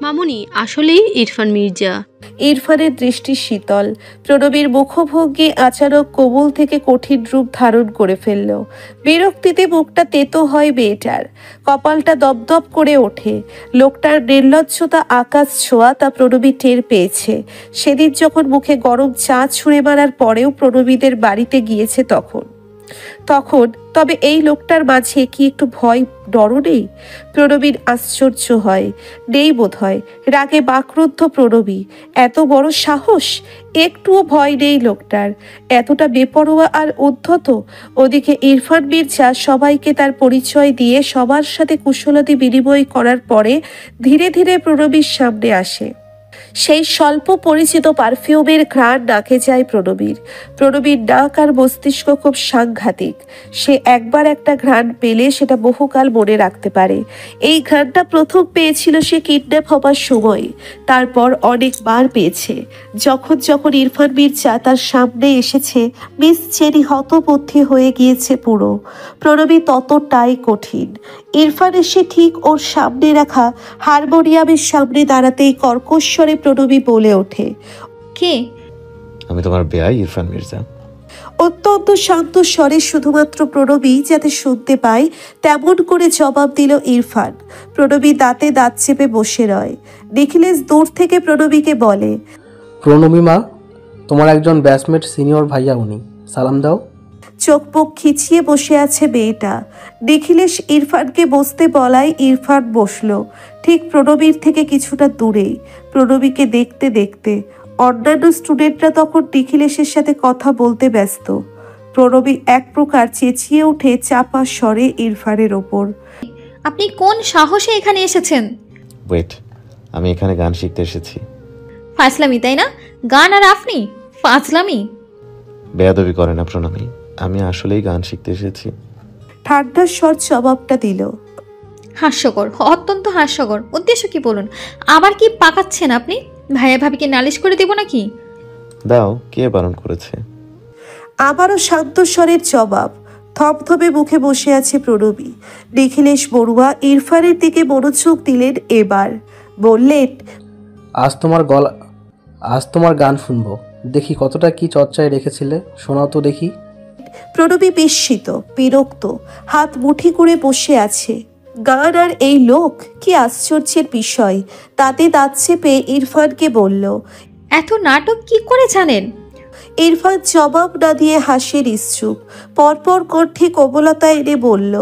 Speaker 13: মামুনি আসলেই ইরফান মির্জা।
Speaker 1: ইরফানের দৃষ্টি শীতল। প্রণবীর মুখভঙ্গি আচানক কোমল থেকে কঠিন রূপ ধারণ করে ফেলল। বিরক্তিতে মুখটা তেতো হয় মেয়েটার, কপালটা দপদপ করে ওঠে। লোকটার নির্লজ্জতা আকাশ ছোঁয়া, তা প্রণবী টের পেয়েছে সেদিন যখন মুখে গরম চা ছুঁড়ে মারার পরেও প্রণবীদের বাড়িতে গিয়েছে তখন। তবে এই লোকটার মাঝে কি একটু ভয় ডরও নেই? প্রণবীর আশ্চর্য হয়। নেই বোধ হয়। রাগে বাকরুদ্ধ প্রণবী। এত বড় সাহস! একটুও ভয় নেই লোকটার, এতটা বেপরোয়া আর উদ্ধত। ওদিকে ইরফান মির্জা সবাইকে তার পরিচয় দিয়ে সবার সাথে কুশলাদি বিনিময় করার পরে ধীরে ধীরে প্রণবীর সামনে আসে। সেই স্বল্প পরিচিত পারফিউমের ঘ্রাণ নাকে যায় প্রণবীর নাক আর মস্তিষ্ক খুব সাংঘাতিক। সে একবার একটা ঘ্রাণ পেলে সেটা বহুকাল মনে রাখতে পারে। এই ঘ্রাণটা প্রথম পেয়েছিল সে কিডন্যাপ হবার সময়, তারপর অনেকবার পেয়েছে। যখন ইরফান মির্জা তার সামনে এসেছে, মিস জেনি হতবুদ্ধি হয়ে গিয়েছে পুরো। প্রণবী ততটাই কঠিন। ইরফান এসে ঠিক ওর সামনে রাখা হারমোনিয়ামের সামনে দাঁড়াতেই কর্কশ্বরে প্রণবী বলে ওঠে,
Speaker 8: কে?
Speaker 10: আমি তোমার বেয়াই ইরফান মির্জা।
Speaker 1: অত্যন্ত শান্ত স্বরে শুধুমাত্র প্রণবী যাতে শুনতে পায় তেমন করে জবাব দিল ইরফান। প্রণবী দাঁতে দাঁত চেপে বসে রয়। নিখিলেশ দূর থেকে প্রণবীকে বলে,
Speaker 9: প্রণবী মা, তোমার একজন ব্যাচমেট সিনিয়র ভাইয়া, উনি সালাম দাও।
Speaker 1: চোখ মুখ খিচিয়ে বসে আছে মেয়েটা। নিখিলেশ ইরফানকে বসতে বলায় ইরফান বসলো ঠিক প্রণবীর থেকে কিছুটা দূরেই, প্রণবীকে দেখতে দেখতে। অন্যান্য স্টুডেন্টরা তখন নিখিলেশের সাথে কথা বলতে ব্যস্ত। প্রণবী এক প্রকার চেঁচিয়ে উঠে চাপা স্বরে ইরফানের ওপর,
Speaker 8: আপনি কোন সাহসে এখানে এসেছেন?
Speaker 10: ওয়েট, আমি এখানে গান শিখতে এসেছি।
Speaker 8: ফাজলামি, তাই না? গান আর আপনি ফাজলামি?
Speaker 10: বেয়াদবি করে না প্রণামী, আমি আসলেই গান শিখতে এসেছি।
Speaker 1: ঠান্ডার স্বর জবাবটা দিল।
Speaker 8: হাস্যকর, অত্যন্ত হাস্যকর। উদ্দেশ্য কি বলুন? আবার কি পাকাচ্ছেন আপনি? ভাইয়া ভাবিকে নালিশ করে দেব নাকি?
Speaker 10: দাও, কে বারণ করেছে?
Speaker 1: আবারও শান্ত স্বরের জবাব। থপথপে মুখে বসে আছে প্রণবী। নিখিলেশ বড়ুয়া ইরফানের দিকে মনোযোগ দিলেন এবার। বললেন,
Speaker 9: আজ তোমার গান শুনবো, দেখি কতটা কি চর্চায় রেখেছিলে, শোনাও তো দেখি।
Speaker 1: প্রণবী বিস্মিত, বিরক্ত, হাত মুঠি করে বসে আছে। গান আর এই লোক, কি আশ্চর্যের বিষয়। তাতে দাঁত চেপে ইরফানকে বলল,
Speaker 8: এত নাটক কি করে জানেন?
Speaker 1: ইরফান জবাব না দিয়ে হাসি নিশ্চুপ, পরপর কণ্ঠে কোমলতা এনে বলল,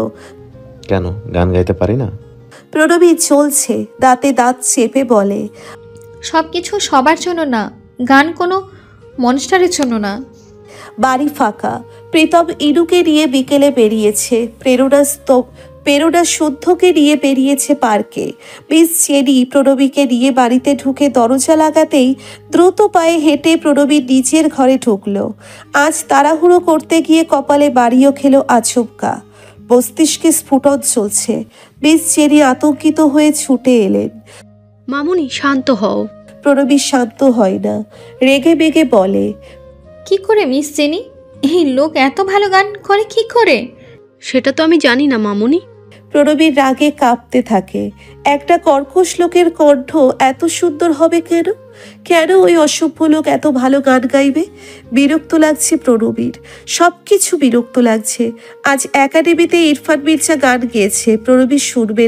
Speaker 10: কেন, গান গাইতে পারি না?
Speaker 1: প্রণবী চলছে, দাঁতে দাঁত চেপে বলে,
Speaker 8: সবকিছু সবার জন্য না, গান কোনো মনস্টারের জন্য না।
Speaker 1: বাড়ি ফাঁকা। প্রীতম ইনুকে নিয়ে বিকেলে বেরিয়েছে। প্রেরণা শুদ্ধকে নিয়ে বেরিয়েছে পার্কে। মিস জেনি প্রণবীকে নিয়ে বাড়িতে ঢুকে দরজা লাগাতেই দ্রুত পায়ে হেঁটে প্রণবী নিজের ঘরে ঢুকলো। আজ তাড়াহুড়ো করতে গিয়ে কপালে বাড়িও খেলো আচমকা। মস্তিষ্কে স্ফুটন চলছে। মিস জেনি আতঙ্কিত হয়ে ছুটে এলেন।
Speaker 13: মামুনি, শান্ত হও।
Speaker 1: প্রণবী শান্ত হয় না, রেগে বেগে বলে,
Speaker 8: কি করে মিস জেনি? এই লোক এত ভালো গান করে কি করে?
Speaker 13: সেটা তো আমি জানি না মামুনি।
Speaker 1: প্রণবীর রাগে কাঁপতে থাকে। একটা কর্কশ লোকের কণ্ঠ এত সুন্দর হবে কেন? কেন ওই অসভ্য লোক এত ভালো গান গাইবে? বিরক্ত লাগছে প্রণবীর, সবকিছু বিরক্ত লাগছে। আজ একাডেমিতে ইরফান মির্জা গান গেয়েছে, প্রণবী শুনবে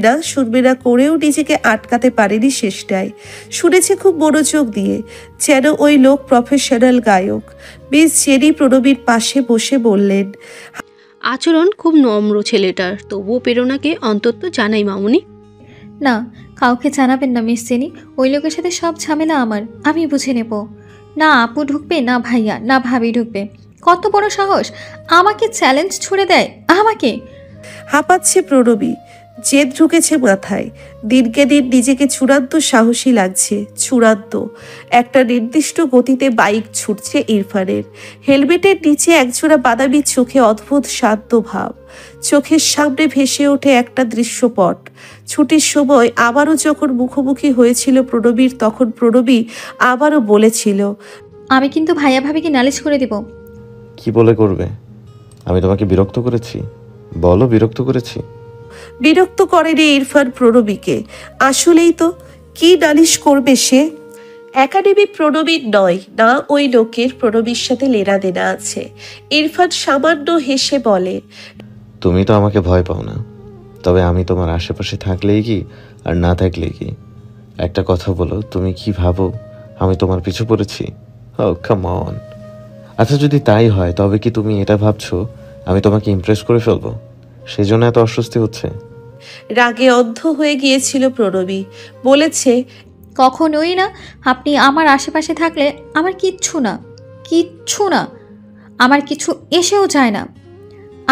Speaker 1: না করেও নিজেকে আটকাতে পারেনি শেষটায়। শুনেছে খুব মনোযোগ দিয়ে, যেন ওই লোক প্রফেশনাল গায়ক। মিস জেনি প্রণবীর পাশে বসে বললেন,
Speaker 13: আচরণ খুব নম্র ছেলেটার, তবুও প্রেরণাকে অন্তত জানাই মামুনি।
Speaker 8: না, কাউকে জানাবেন না মিস জেনি। ওই লোকের সাথে সব ঝামেলা আমার, আমি বুঝে নেব। না আপু ঢুকবে, না ভাইয়া, না ভাবি ঢুকবে। কত বড় সাহস, আমাকে চ্যালেঞ্জ ছুড়ে দেয়, আমাকে।
Speaker 1: হাঁপাচ্ছে প্রণবী, জেদ ঢুকেছে মাথায়। দিনকে দিন নিজেকে চূড়ান্ত সাহসী লাগছে, চূড়ান্ত। একটা নির্দিষ্ট গতিতে বাইক ছুটছে ইরফানের। হেলমেটের নিচে একজোড়া বাদামি চোখে অদ্ভুত শান্ত ভাব। চোখের সামনে ভেসে ওঠে একটা দৃশ্যপট। ছুটির সময় আবারও যখন মুখোমুখি হয়েছিল প্রণবীর, তখন প্রণবী আবারও বলেছিল,
Speaker 8: আমি কিন্তু ভাইয়া ভাবিকে নালিশ করে দেব।
Speaker 10: কি বলে করবে? আমি তোমাকে বিরক্ত করেছি? বলো, বিরক্ত করেছি?
Speaker 1: বিরক্ত করেনি ইরফান প্রণবীকে। আসলেই তো, কি নালিশ করবে সে? একাডেমি প্রণবীর নয়, না ওই লোকের। প্রণবীর সাথে লেনা দেনা আছে। ইরফান সামান্য হেসে বলে,
Speaker 10: তুমি তো আমাকে ভয় পাও না, তবে আমি তোমার আশেপাশে থাকলেই কি আর না থাকলেই কি? একটা কথা বলো, তুমি কি ভাবো আমি তোমার পিছু পড়েছি? ও কাম অন। আচ্ছা, যদি তাই হয় তবে কি তুমি এটা ভাবছো আমি তোমাকে ইমপ্রেস করে ফেলবো, সেজন্য এত অস্বস্তি হচ্ছে?
Speaker 1: রাগে অন্ধ হয়ে গিয়েছিল প্রণবী। বলেছে,
Speaker 8: কখনোই না। আপনি আমার আশেপাশে থাকলে আমার কিচ্ছু না, কিচ্ছু না, আমার কিছু এসেও যায় না।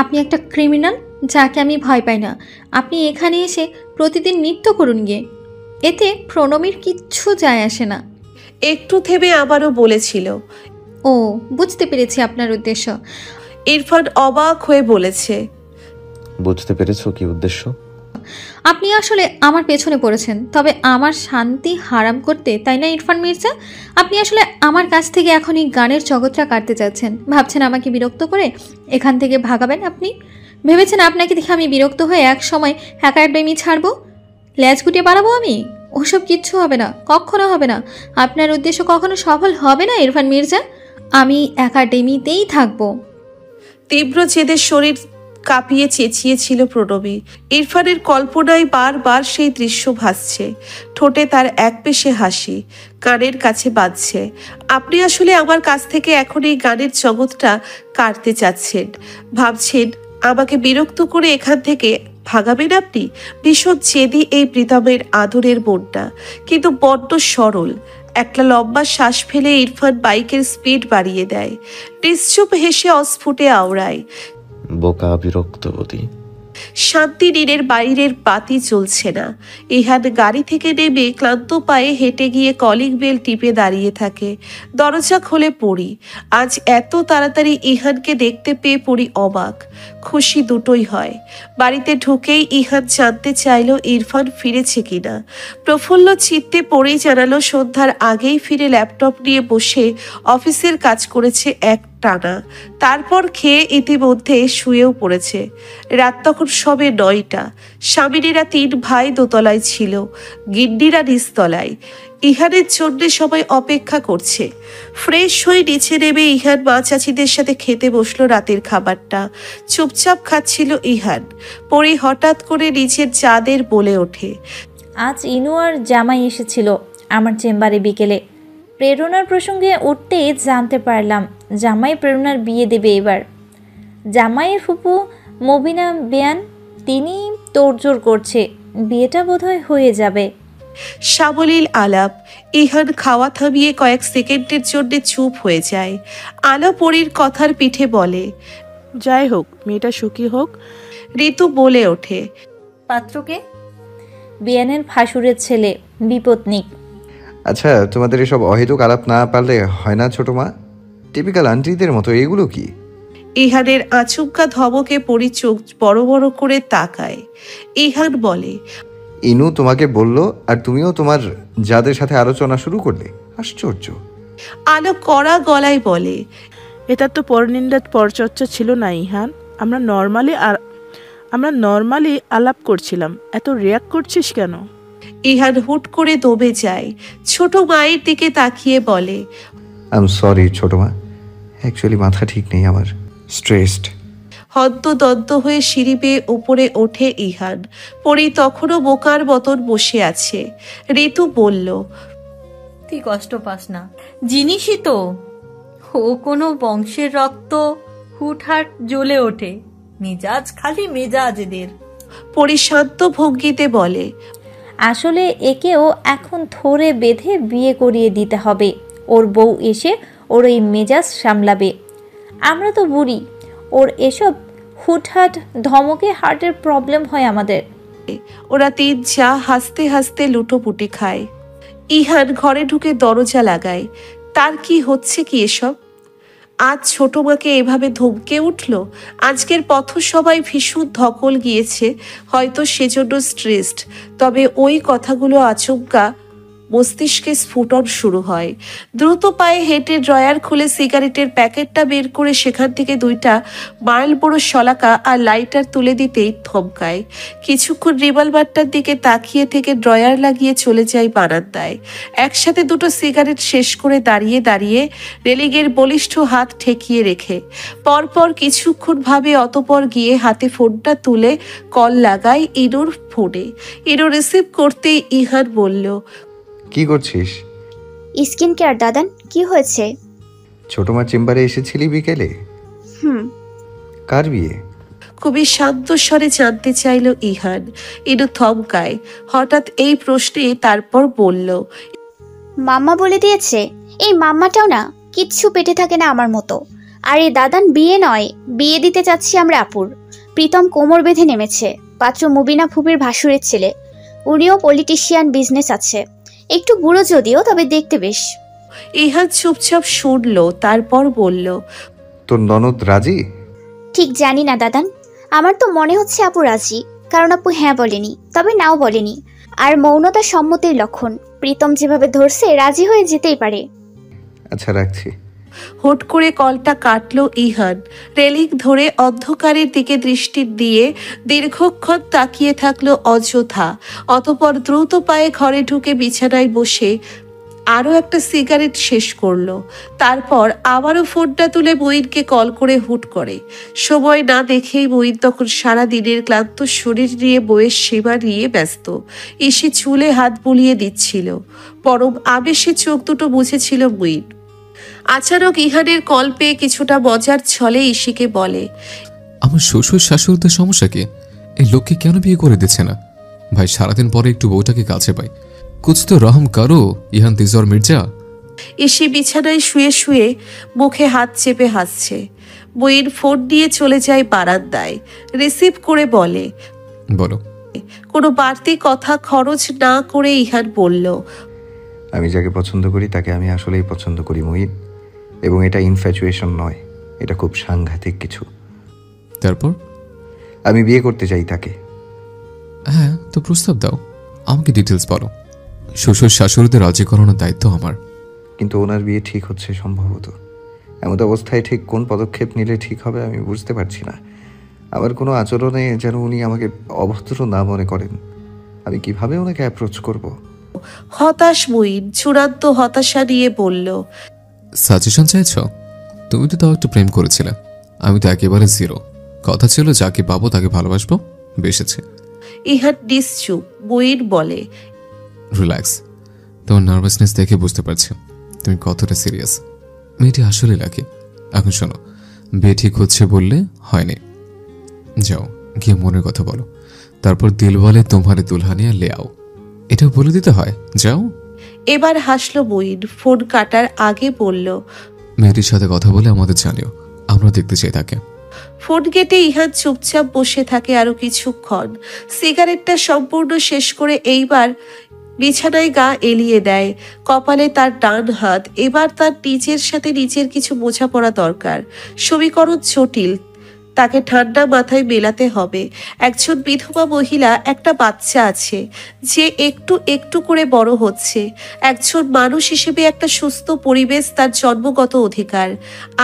Speaker 8: আপনি একটা ক্রিমিনাল, যাকে আমি ভয় পাই না। আপনি এখানে এসে প্রতিদিন নৃত্য করুন গিয়ে, এতে প্রণবীর কিচ্ছু যায় আসে না।
Speaker 1: একটু থেমে আবারও বলেছিল,
Speaker 8: ও বুঝতে পেরেছি আপনার উদ্দেশ্য।
Speaker 1: ইরফান অবাক হয়ে বলেছে,
Speaker 10: বুঝতে পেরেছো কি উদ্দেশ্য?
Speaker 8: আপনি আসলে আমার পেছনে পড়েছেন, তবে আমার শান্তি হারাম করতে, তাই না ইরফান মির্জা? আপনি আসলে আমার কাছ থেকে এখন এই গানের জগৎটা কাটতে চাচ্ছেন। ভাবছেন আমাকে বিরক্ত করে এখান থেকে ভাগাবেন। আপনি ভেবেছেন আপনাকে দেখে আমি বিরক্ত হয়ে এক সময় একাডেমি ছাড়বো, ল্যাজ গুটিয়ে পালাবো আমি? ওসব কিচ্ছু হবে না, কখনো হবে না। আপনার উদ্দেশ্য কখনো সফল হবে না ইরফান মির্জা। আমি একাডেমিতেই থাকবো।
Speaker 1: তীব্র জেদের শরীর কাঁপিয়ে চেঁচিয়েছিল প্রণবী। ইরফানের কল্পনায় বারবার সেই দৃশ্য ভাসছে। ঠোঁটে তার এক পেশে হাসি, কানের কাছে বাজছে। আপনি আসলে আমার কাছ থেকে এখন এই গানের জগৎটা কাটতে চাচ্ছেন, ভাবছেন আমাকে বিরক্ত করে এখান থেকে ভাগাবেন আপনি। ভীষণ জেদি এই প্রীতমের আদরের মনটা, কিন্তু বড্ড সরল। একটা লম্বা শ্বাস ফেলে ইরফান বাইকের স্পিড বাড়িয়ে দেয়। নিশ্চুপ হেসে অস্ফুটে আওড়ায়,
Speaker 10: বোকা বিরক্তবতী।
Speaker 1: শান্তি নীরের বাইরের বাতি জ্বলছে না। ইহান গাড়ি থেকে নেমে ক্লান্ত পায়ে হেঁটে গিয়ে কলিং বেল টিপে দাঁড়িয়ে থাকে। দরজা খোলে পড়ি। আজ এত তাড়াতাড়ি ইহানকে দেখতে পেয়ে পড়ি অবাক, খুশি দুটোই হয়। বাড়িতে ঢুকেই ইহান জানতে চাইল ইরফান ফিরেছে কিনা। প্রফুল্ল চিত্তে পড়েই জানালো সন্ধ্যার আগেই ফিরে ল্যাপটপ নিয়ে বসে অফিসের কাজ করেছে এক টানা। তারপর খেয়ে ইতিমধ্যে শুয়েও পড়েছে। রাত তখন সবে 9টা। স্বামীরা 3 ভাই দোতলায় ছিল, গিন্নিরা নিচতলায়। ইহানের জন্য সবাই অপেক্ষা করছে। ফ্রেশ হয়ে নিচে নেমে ইহান মা চাচিদের সাথে খেতে বসলো রাতের খাবারটা। চুপচাপ খাচ্ছিল ইহান। পরে হঠাৎ করে নিচের চাঁদের বলে ওঠে,
Speaker 14: আজ ইনু আর জামাই এসেছিল আমার চেম্বারে বিকেলে। প্রেরণার প্রসঙ্গে উঠতেই জানতে পারলাম জামাই প্রেরণার বিয়ে দেবে এবার। জামাইয়ের ফুপু মবিনা বেয়ান, তিনি তোড়জোড় করছে, বিয়েটা বোধহয় হয়ে যাবে।
Speaker 1: সাবলীল আলাপ। ইহান খাওয়া থামিয়ে কয়েক সেকেন্ডের জন্য চুপ হয়ে যায়। আলো পরীর কথার পিঠে বলে,
Speaker 15: যাই হোক, মেয়েটা সুখী হোক।
Speaker 1: ঋতু বলে ওঠে,
Speaker 14: পাত্রকে? বেয়ানের ভাসুরের ছেলে, বিপত্নিক।
Speaker 2: আচ্ছা, তোমাদের এসব অহেতুক আলাপ না পারলে হয় না ছোট মা? টিপিক্যাল আন্টিদের মতো এগুলো কি?
Speaker 1: ইহানের আচমকা ধমকে পরি চোখ বড় বড় করে তাকায়। ইহান বলে,
Speaker 2: ইনু তোমাকে বলল আর তুমিও তোমার যাদের সাথে আলোচনা শুরু করলে? আশ্চর্য।
Speaker 1: আলো কড়া গলায় বলে,
Speaker 15: এটা তো পরনিন্দার পরচর্চা ছিল না ইহান। আমরা নর্মালি আলাপ করছিলাম, এত রিয়াক্ট করছিস কেন?
Speaker 1: ইহান হুট করে দমে যায়। ছোট মায়ের দিকে তাকিয়ে বলে,
Speaker 2: আই এম সরি ছোট মা, অ্যাকচুয়ালি মাথা ঠিক নেই আমার, স্ট্রেসড।
Speaker 1: হন্তদন্ত হয়ে সিঁড়ি বেয়ে উপরে ওঠে ইহান। পরি তখনও বোকার মতন বসে আছে। ঋতু বলল,
Speaker 16: তুই কষ্ট পাস না, জিনিসই তো ও কোনো বংশের রক্ত হুটহাট জ্বলে ওঠে, মেজাজ খালি মেজাজ এদের।
Speaker 1: পরি শান্ত ভঙ্গিতে বলে,
Speaker 14: আসলে একেও এখন ধরে বেঁধে বিয়ে করিয়ে দিতে হবে। ওর বউ এসে ওর এই মেজাজ সামলাবে। আমরা তো বুড়ি, ওর এসব হুটহাট ধমকে হার্টের প্রবলেম হয় আমাদের।
Speaker 1: ওরা 3 যা হাসতে হাসতে লুটোপুটি খায়। ইহান ঘরে ঢুকে দরজা লাগায়। তার কি হচ্ছে কি এসব? আজ ছোট মাকে এভাবে ধমকে উঠল। আজকের পথসভায় ভীষণ ধকল গিয়েছে, হয়তো সেজন্য স্ট্রেসড। তবে ওই কথাগুলো আচমকা মস্তিষ্কে স্ফুটন শুরু হয়। দ্রুত পায়ে হেঁটে ড্রয়ার খুলে সিগারেটের প্যাকেটটা বের করে সেখান থেকে 2টা মাইল বড় শলাকা আর লাইটার তুলে দিতেই থমকায়। কিছুক্ষণ রিভলভারটার দিকে তাকিয়ে থেকে ড্রয়ার লাগিয়ে চলে যায় বারান্দায়। একসাথে 2টো সিগারেট শেষ করে দাঁড়িয়ে দাঁড়িয়ে রেলিংয়ের বলিষ্ঠ হাত ঠেকিয়ে রেখে পরপর কিছুক্ষণ ভাবে অতপর গিয়ে হাতে ফোনটা তুলে কল লাগায় ইনুর ফোনে। ইনু রিসিভ করতেই ইহান বলল,
Speaker 2: কি করছিস?
Speaker 6: Skin care. দাদান, কি হয়েছে?
Speaker 2: ছোট মা চেম্বারে এসেছিলি বিকেলে? কার বিয়ে?
Speaker 1: খুবই শান্ত স্বরে জানতে চাইল ইহান। ইনু থমকায় হঠাৎ এই প্রশ্নে, তারপর বলল,
Speaker 6: মাম্মা বলে দিয়েছে। এই মাম্মাটাও না কিচ্ছু পেটে থাকে না আমার মতো। আর এই দাদান বিয়ে নয়, বিয়ে দিতে চাচ্ছি আমরা আপুর। প্রীতম কোমর বেঁধে নেমেছে। পাত্র মুবিনা ফুপির ভাসুরের ছেলে। উনিও পলিটিশিয়ান, বিজনেস আছে, একটু বুড়ো যদিও, তবে দেখতে বেশ।
Speaker 1: ইহান চুপচাপ শুনল, তারপর বলল,
Speaker 2: তোর ননদ রাজি?
Speaker 6: ঠিক জানি না দাদান, আমার তো মনে হচ্ছে আপু রাজি, কারণ আপু হ্যাঁ বলেনি, তবে নাও বলেনি। আর মৌনতা সম্মতির লক্ষণ। প্রীতম যেভাবে ধরছে রাজি হয়ে যেতেই পারে।
Speaker 2: আচ্ছা, রাখছি।
Speaker 1: হুট করে কলটা কাটলো ইহান। রেলিং ধরে অন্ধকারের দিকে দৃষ্টি দিয়ে দীর্ঘক্ষণ তাকিয়ে থাকলো অযথা। অতঃপর দ্রুত পায়ে ঘরে ঢুকে বিছানায় বসে আরও একটা সিগারেট শেষ করলো। তারপর আবারও ফোনটা তুলে মঈনকে কল করে হুট করে। সময় না দেখেই মঈন তখন সারা দিনের ক্লান্ত শরীর নিয়ে বইয়ের সেবা নিয়ে ব্যস্ত। ইসি চুলে হাত বুলিয়ে দিচ্ছিল। পরম আবেশে চোখ দুটো মুছেছিল মঈন। আচানক ইহানের কল পেয়ে কিছুটা মজার ছলে ইসিকে বলে,
Speaker 5: আমার শ্বশুর শাশুড়িদের সমস্যা কি? এই লোককে কেন বিয়ে করে দিচ্ছে না? ভাই সারাদিন পরে একটু বউটাকে কাছে পাই, কুছ তো রহম করো ইহান দিজর মির্জা।
Speaker 1: ইসি বিছানায় শুয়ে শুয়ে মুখে হাত চেপে হাসছে। মঈন ফোন দিয়ে চলে যায় বারান্দায়। রিসিভ করে বলে,
Speaker 5: বলো।
Speaker 1: কোনো বাড়তি কথা খরচ না করে ইহান বলল,
Speaker 2: আমি যাকে পছন্দ করি তাকে আমি আসলেই পছন্দ করি মঈন, এবং এটা ইনফ্যাচুয়েশন নয়, এটা খুব সাংঘাতিক কিছু।
Speaker 5: তারপর?
Speaker 2: আমি বিয়ে করতে চাই তাকে।
Speaker 5: হ্যাঁ, তো প্রস্তাব দাও, আমাকে ডিটেলস বলো। শ্বশুর শাশুড়িদের রাজি করানোর দায়িত্ব আমার।
Speaker 2: কিন্তু ওনার বিয়ে ঠিক হচ্ছে সম্ভবত। এমন অবস্থায় ঠিক কোন পদক্ষেপ নিলে ঠিক হবে আমি বুঝতে পারছি না। আমার কোনো আচরণে যেন উনি আমাকে অভদ্র না মনে করেন। আমি কিভাবে ওনাকে অ্যাপ্রোচ করব?
Speaker 1: হতাশ মঈন চূড়ান্ত হতাশা নিয়ে বলল,
Speaker 5: সাজেশন চাইছ? তুমি তো তাও একটু প্রেম করেছিলে, আমি তো একেবারে জিরো। কথা ছিল যাকে পাবো তাকে ভালোবাসবো, বেসেছে।
Speaker 1: ইহান নিশ্চুপ। মঈন বলে,
Speaker 5: রিল্যাক্স, তোমার নার্ভাসনেস দেখে বুঝতে পারছি তুমি কতটা সিরিয়াস। মেয়েটি আসলে লাগে। এখন শোনো, বিয়ে ঠিক হচ্ছে বললে হয়নি, যাও গিয়ে মনের কথা বলো, তারপর দিল বলে তোমারে দুলহানিয়া লে আও, এটা বলে দিতে হয়, যাও।
Speaker 1: এবার হাসলো মঈন। ফোন কাটার আগে বলল,
Speaker 5: মেয়েটির সাথে কথা বলে আমাদের জানিও, আমরা দেখতে চাই তাকে।
Speaker 1: ফোন কেটে ইহান চুপচাপ বসে থাকে আরো কিছুক্ষণ। সিগারেটটা সম্পূর্ণ শেষ করে এইবার বিছানায় গা এলিয়ে দেয়। কপালে তার ডান হাত। এবার তার নিজের সাথে নিজের কিছু বোঝাপড়া দরকার। সমীকরণ জটিল, তাকে ঠান্ডা মাথায় মেলাতে হবে। একজন বিধবা মহিলা, একটা বাচ্চা আছে যে একটু একটু করে বড় হচ্ছে। একজন মানুষ হিসেবে একটা সুস্থ পরিবেশ তার জন্মগত অধিকার।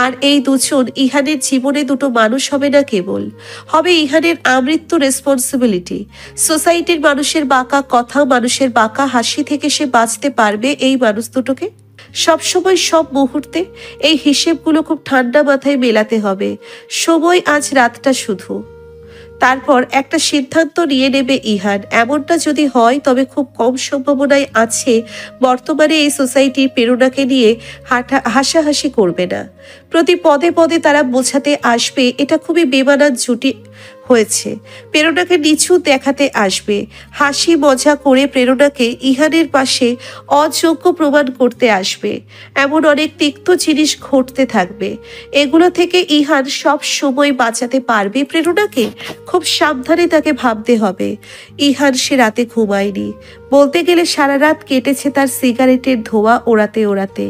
Speaker 1: আর এই দুজন ইহানের জীবনে দুটো মানুষ হবে না, কেবল হবে ইহানের আমৃত্যু রেসপন্সিবিলিটি। সোসাইটির মানুষের বাঁকা কথা, মানুষের বাঁকা হাসি থেকে সে বাঁচতে পারবে এই মানুষ দুটোকে সবসময়, সব মুহূর্তে। এই হিসেবগুলো খুব ঠান্ডা মাথায় মেলাতে হবে। সময় আজ রাতটা শুধু। তারপর একটা সিদ্ধান্ত নিয়ে নেবে ইহান। এমনটা যদি হয় তবে খুব কম সম্ভাবনায় আছে বর্তমানে এই সোসাইটির প্রেরণাকে নিয়ে হাসাহাসি করবে না। প্রতি পদে পদে তারা বোঝাতে আসবে এটা খুবই বেমানান জুটি হয়েছে। প্রেরণাকে নিচু দেখাতে আসবে। হাসি মজা করে প্রেরণাকে ইহানের পাশে অযোগ্য প্রমাণ করতে আসবে। এমন অনেক তিক্ত জিনিস ঘটতে থাকবে। এগুলো থেকে ইহান সব সময় বাঁচাতে পারবে প্রেরণাকে। খুব সাবধানে তাকে ভাবতে হবে। ইহান সে রাতে ঘুমায়নি। বলতে গেলে সারা রাত কেটেছে তার সিগারেটের ধোঁয়া ওড়াতে ওড়াতে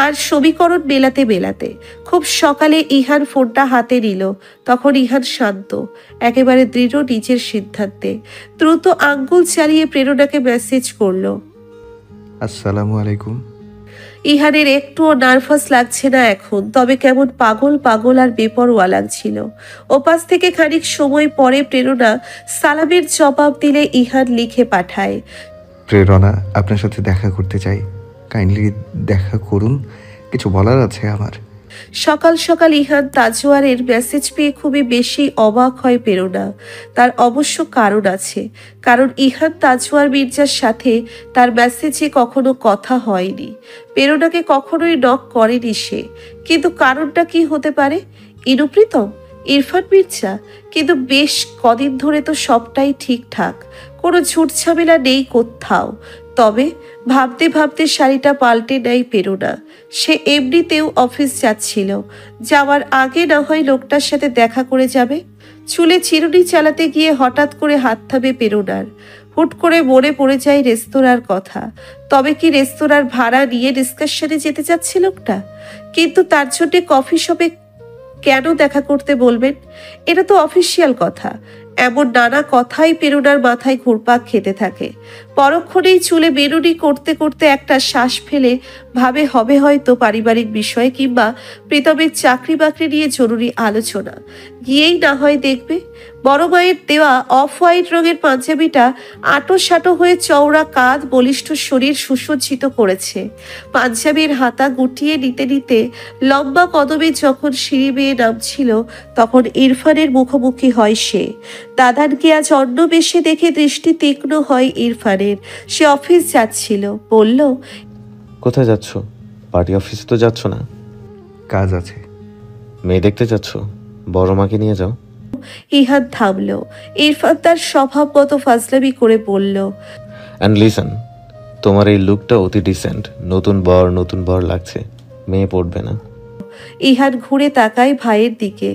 Speaker 1: আর সমীকরণ মেলাতে মেলাতে। খুব সকালে ইহান ফোনটা হাতে নিল। তখন ইহান শান্ত, একেবারে দৃঢ় নিজের সিদ্ধান্তে। দ্রুত আঙ্গুল চালিয়ে প্রেরণাকে মেসেজ করলো,
Speaker 2: আসসালামু আলাইকুম।
Speaker 1: ইহানের একটুও নার্ভাস লাগছে না এখন, তবে কেমন পাগল পাগল আর বেপরোয়া লাগছিল। ওপাশ থেকে খানিক সময় পরে প্রেরণা সালামের জবাব দিলে ইহান লিখে পাঠায়,
Speaker 2: প্রেরণা আপনার সাথে দেখা করতে চাই, কাইন্ডলি দেখা করুন, কিছু বলার আছে আমার।
Speaker 1: সকাল সকাল ইহান তাজওয়ারের মেসেজ পেয়ে খুবই বেশি অবাক হয় প্রেরণা। তার অবশ্য কারণ আছে, কারণ ইহান তাজওয়ার মির্জার সাথে তার মেসেজে কখনো কথা হয়নি। প্রেরণাকে কখনোই নক করেনি সে। কিন্তু কারণটা কি হতে পারে? ইনুপ্রীতম, ইরফান মির্জা? কিন্তু বেশ কদিন ধরে তো সবটাই ঠিকঠাক, কোনো ঝুট ঝামেলা নেই কোথাও। তবে ভাবতে ভাবতে শাড়িটা পাল্টে নেয় প্রেরণা। সে এমনিতেও অফিস যাচ্ছিল, যাওয়ার আগে না হয় লোকটার সাথে দেখা করে যাবে। চুলে চিরুনি চালাতে গিয়ে হঠাৎ করে হাত থামে প্রেরণার। হুট করে মনে পড়ে যায় রেস্তোরাঁর কথা। তবে কি রেস্তোরাঁর ভাড়া নিয়ে ডিসকাশনে যেতে যাচ্ছে লোকটা? কিন্তু তার জন্য কফি শপে কেন দেখা করতে বলবেন? এটা তো অফিসিয়াল কথা। এমন নানা কথাই প্রেরণার মাথায় ঘুরপাক খেতে থাকে। পরক্ষণেই চুলে বেরুনি করতে করতে একটা শ্বাস ফেলে ভাবে হবে হয়তো পারিবারিক বিষয় কিংবা প্রীতমের চাকরি বাকরি নিয়ে জরুরি আলোচনা। গিয়েই না হয় দেখবে। বড় মায়ের দেওয়া অফ হোয়াইট রঙের পাঞ্জাবিটা আটো সাটো হয়ে চওড়া কাঁধ বলিষ্ঠ শরীর সুসজ্জিত করেছে। পাঞ্জাবির হাতা গুটিয়ে নিতে নিতে লম্বা কদমে যখন সিঁড়ি বেয়ে নামছিল তখন ইরফানের মুখোমুখি হয় সে। দাদানকে আজ অন্য বেশে দেখে দৃষ্টি তীক্ষ্ণ হয় ইরফানের। সে অফিস যাচ্ছিল। বলল,
Speaker 10: কোথায় যাচ্ছ? পার্টি অফিসে তো যাচ্ছ না।
Speaker 2: কাজ আছে।
Speaker 10: মেয়ে দেখতে যাচ্ছ? বড় মাকে নিয়ে যাও।
Speaker 1: ইহান থামল। ইরফান তার স্বভাবগত ফাজলামি করে বলল,
Speaker 10: অ্যান্ড লিসন, তোমার এই লুকটা অতি ডিসেন্ট। নতুন বর লাগছে। মেয়ে পড়বে না।
Speaker 1: ইহান ঘুরে তাকায় ভাইয়ের দিকে।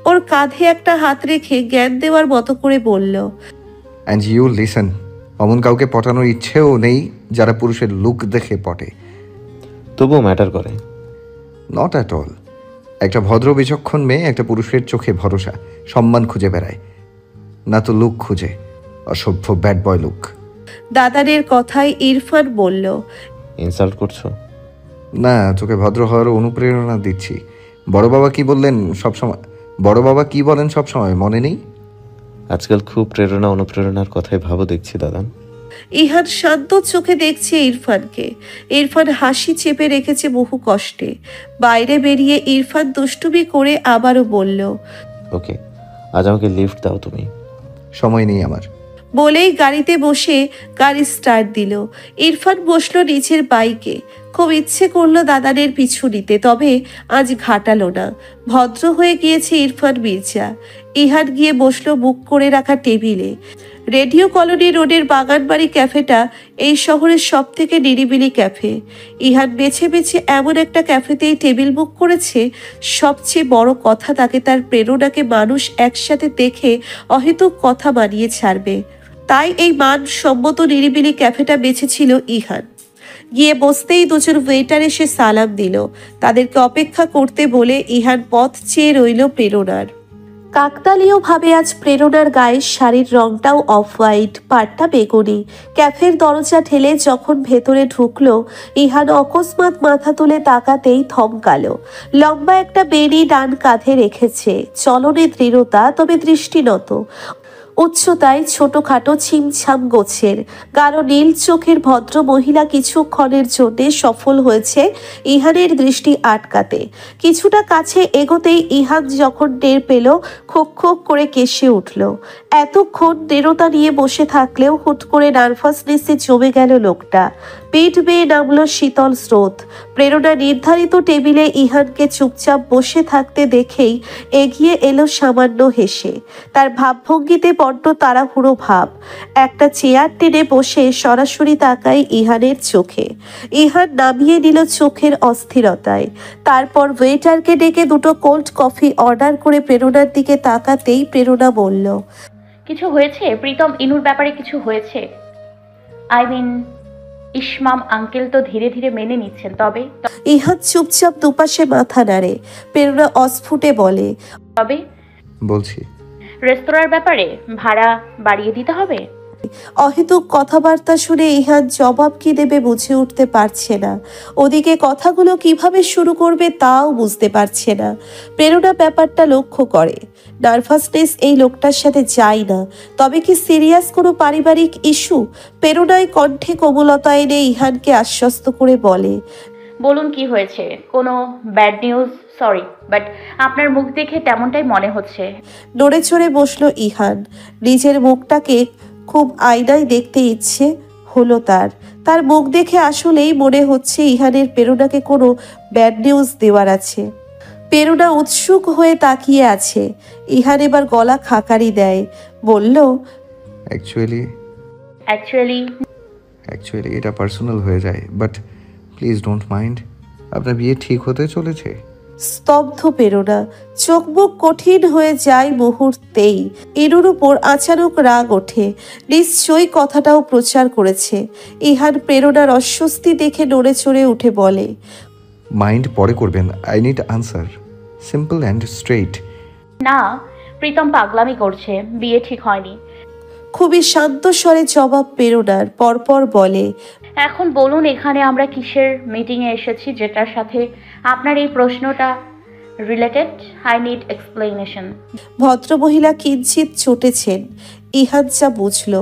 Speaker 1: ওর কাঁধে একটা হাত রেখে জ্ঞান দেওয়ার মতো করে বলল,
Speaker 2: অ্যান্ড ইউ লিসেন, অমন কাউকে পটানোর ইচ্ছেও নেই যারা পুরুষের লুক দেখে পটে।
Speaker 10: তবুও ম্যাটার করে।
Speaker 2: Not at all. একটা ভদ্র বিচক্ষণ মেয়ে একটা পুরুষের চোখে ভরসা, সম্মান খুঁজে বেড়ায়, না তো লুক খুঁজে। অসভ্য ব্যাড বয় লুক।
Speaker 1: দাদানের কথায় ইরফান বলল,
Speaker 10: ইনসাল্ট করছো?
Speaker 2: না, তোকে ভদ্র হওয়ার অনুপ্রেরণা দিচ্ছি। বড় বাবা কি বলেন সব সময় মনে নেই?
Speaker 10: আজকাল খুব অনুপ্রেরণার কথাই ভাবো দেখছি দাদান।
Speaker 1: ইহান শান্ত চোখে দেখছে ইরফানকে। ইরফান হাসি চেপে রেখেছে বহু কষ্টে। বাইরে বেরিয়ে ইরফান দুষ্টুমি করে আবারও বলল,
Speaker 10: ওকে, আজ আমাকে লিফট দাও তুমি।
Speaker 2: সময় নেই আমার।
Speaker 1: বলেই গাড়িতে বসে গাড়ি স্টার্ট দিল। ইরফান বসলো নিচের বাইকে। খুব ইচ্ছে করলো দাদানের পিছু নিতে, তবে আজ ঘাটালো না। ভদ্র হয়ে গিয়েছে ইরফান মির্জা। ইহান গিয়ে বসলো বুক করে রাখা টেবিলে। রেডিও কলোনি রোডের বাগানবাড়ি ক্যাফেটা এই শহরের সব থেকে নিরিবিলি ক্যাফে। ইহান বেছে বেছে এমন একটা ক্যাফেতেই টেবিল বুক করেছে। সবচেয়ে বড় কথা, তাকে তার প্রেরণাকে মানুষ একসাথে দেখে অহেতুক কথা বানিয়ে ছাড়বে। তাই এই মানসম্মত নিরিবিলি ক্যাফেটা বেছেছিল ইহান। গিয়ে বসতেই দুজন ওয়েটার এসে সালাম দিল। তাদেরকে অপেক্ষা করতে বলে ইহান পথ চেয়ে রইল প্রেরণার। কাকতালীয় ভাবে আজ প্রেরণার গায়ের শাড়ির রংটাও অফ হোয়াইট, পাড়টা বেগুনি। ক্যাফের দরজা ঠেলে যখন ভেতরে ঢুকলো, ইহান অকস্মাৎ মাথা তুলে তাকাতেই থমকালো। লম্বা একটা বেনি ডান কাঁধে রেখেছে, চলনে দৃঢ়তা, তবে দৃষ্টিনত। উচ্চতায় ছোটখাটো ছিমছাম গোছের গাঢ় নীল চোখের ভদ্র মহিলা কিছুক্ষণের জন্য সফল হয়েছে ইহানের দৃষ্টি আটকাতে। কিছুটা কাছে এগোতেই ইহান যখন টের পেল, খোক খোক করে কেশে উঠল। এতক্ষণ দৃঢ়তা নিয়ে বসে থাকলেও হুট করে নার্ভাসনেসে জমে গেল লোকটা। পেট বেয়ে নামলো শীতল স্রোত। প্রেরণা নির্ধারিত টেবিলে ইহানকে চুপচাপ বসে থাকতে দেখেই এগিয়ে এলো সামান্য হেসে। তার ভাবভঙ্গিতে বড্ড তাড়াহুড়ো ভাব। একটা চেয়ার টেনে বসে সরাসরি তাকায় ইহানের চোখে। ইহান নামিয়ে নিল চোখের অস্থিরতায়। তারপর ওয়েটারকে ডেকে দুটো কোল্ড কফি অর্ডার করে প্রেরণার দিকে তাকাতেই প্রেরণা বলল,
Speaker 4: কিছু হয়েছে প্রীতম? ইনুর ব্যাপারে কিছু হয়েছে? আই মিন ইসমাম আঙ্কেল তো ধীরে ধীরে মেনে নিচ্ছেন, তবে
Speaker 1: ইহান চুপচাপ দুপাশে মাথা নাড়ে। প্রেরণা অস্ফুটে বলে,
Speaker 4: তবে
Speaker 2: বলছি
Speaker 4: রেস্তোরাঁর ব্যাপারে ভাড়া বাড়িয়ে দিতে হবে।
Speaker 1: অহেতুক কথাবার্তা শুনে ইহান জবাব কি দেবে বুঝে উঠতে পারছে না। ওদিকে কথাগুলো কিভাবে শুরু করবে তাও বুঝতে পারছে না। প্রেরণা ব্যাপারটা লক্ষ্য করে। নার্ভাসনেস এই লোকটার সাথে যায় না। তবে কি সিরিয়াস কোনো পারিবারিক ইস্যু? প্রেরণায় কণ্ঠে কোমলতা এনে ইহানকে আশ্বস্ত করে বলে,
Speaker 4: বলুন কি হয়েছে? কোনো ব্যাড নিউজ? সরি, বাট আপনার মুখ দেখে তেমনটাই মনে হচ্ছে।
Speaker 1: নড়ে চড়ে বসলো ইহান। নিজের মুখটাকে খুব আয়নায় দেখতে ইচ্ছে হলো তার। তার মুখ দেখে আসলেই মনে হচ্ছে ইহানের প্রেরণাকে কোনো ব্যাড নিউজ দেওয়ার আছে। প্রেরণা উৎসুক হয়ে তাকিয়ে আছে। ইহান এবার গলা খাকারি দেয়, বলল,
Speaker 2: অ্যাকচুয়ালি এটা পার্সোনাল হয়ে যায়, বাট প্লিজ ডোন্ট মাইন্ড। আপনার বিয়ে ঠিক হতে চলেছে।
Speaker 1: স্তব্ধ প্রেরণা, চোখ মুখ কঠিন হয়ে যায় মুহূর্তেই। ইনুর উপর আচানক রাগ ওঠে। নিশ্চয়ই কথাটাও প্রচার করেছে। ইহান প্রেরণার অস্বস্তি দেখে নড়ে চড়ে উঠে বলে,
Speaker 2: মাইন্ড পরে করবেন, I need answer, simple and straight.
Speaker 4: না, প্রীতম পাগলামি করছে, বিয়ে ঠিক হয়নি।
Speaker 1: খুবই শান্ত স্বরে জবাব প্রেরণার। পরপর বলে,
Speaker 4: এখন বলুন এখানে আমরা কিসের মিটিংয়ে এসেছি যেটার সাথে আপনার এই প্রশ্নটা রিলেটেড? I need explanation.
Speaker 1: ভদ্রমহিলা কিঞ্চিত চটেছেন। ইহান যা বুঝল,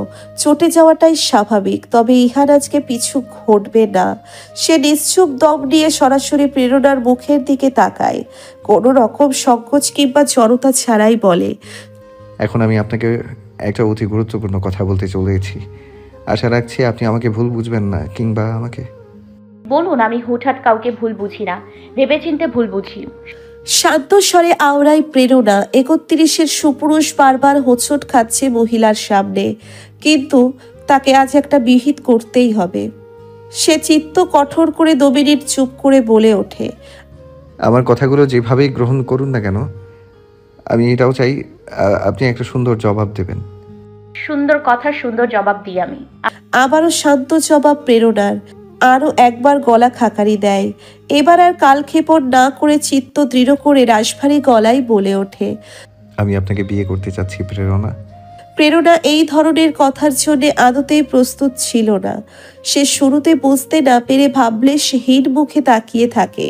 Speaker 1: চটে যাওয়াটাই স্বাভাবিক, তবে ইহান আজকে পিছু ঘটবে না। সে নিশ্চুপ দম নিয়ে সরাসরি প্রেরণার মুখের দিকে তাকায়, কোনো রকম সংকোচ কিংবা জড়তা ছাড়াই বলে,
Speaker 2: এখন আমি আপনাকে একটা অতি গুরুত্বপূর্ণ কথা বলতে চলেছি। আশা রাখছি আপনি আমাকে ভুল বুঝবেন না, কিংবা আমাকে।
Speaker 4: বলুন, আমি হুটহাট কাউকে ভুল বুঝি না, ভেবেচিন্তে ভুল বুঝি।
Speaker 1: শান্ত স্বরে আওড়ায় প্রেরণা। 31-এর সুপুরুষ বারবার হোঁচট খাচ্ছে মহিলার সামনে, কিন্তু তাকে আজ একটা বিহিত করতেই হবে। সে চিত্ত কঠোর করে 2 মিনিট চুপ করে বলে ওঠে,
Speaker 2: আমার কথাগুলো যেভাবেই গ্রহণ করুন না কেন, আমি এটাও চাই আপনি একটা সুন্দর জবাব দেবেন।
Speaker 4: সুন্দর কথা সুন্দর জবাব দিই আমি।
Speaker 1: আবারও শান্ত জবাব প্রেরণার। আরও একবার গলা খাকারি দেয়। এবার আর কালক্ষেপণ না করে চিত্ত দৃঢ় করে রাশভারী গলায় বলে ওঠে,
Speaker 2: আমি আপনাকে বিয়ে করতে চাচ্ছি প্রেরণা।
Speaker 1: প্রেরণা এই ধরনের কথার জন্য আদতেই প্রস্তুত ছিল না। সে শুরুতে বুঝতে না পেরে ভাবলে সে হীন মুখে তাকিয়ে থাকে।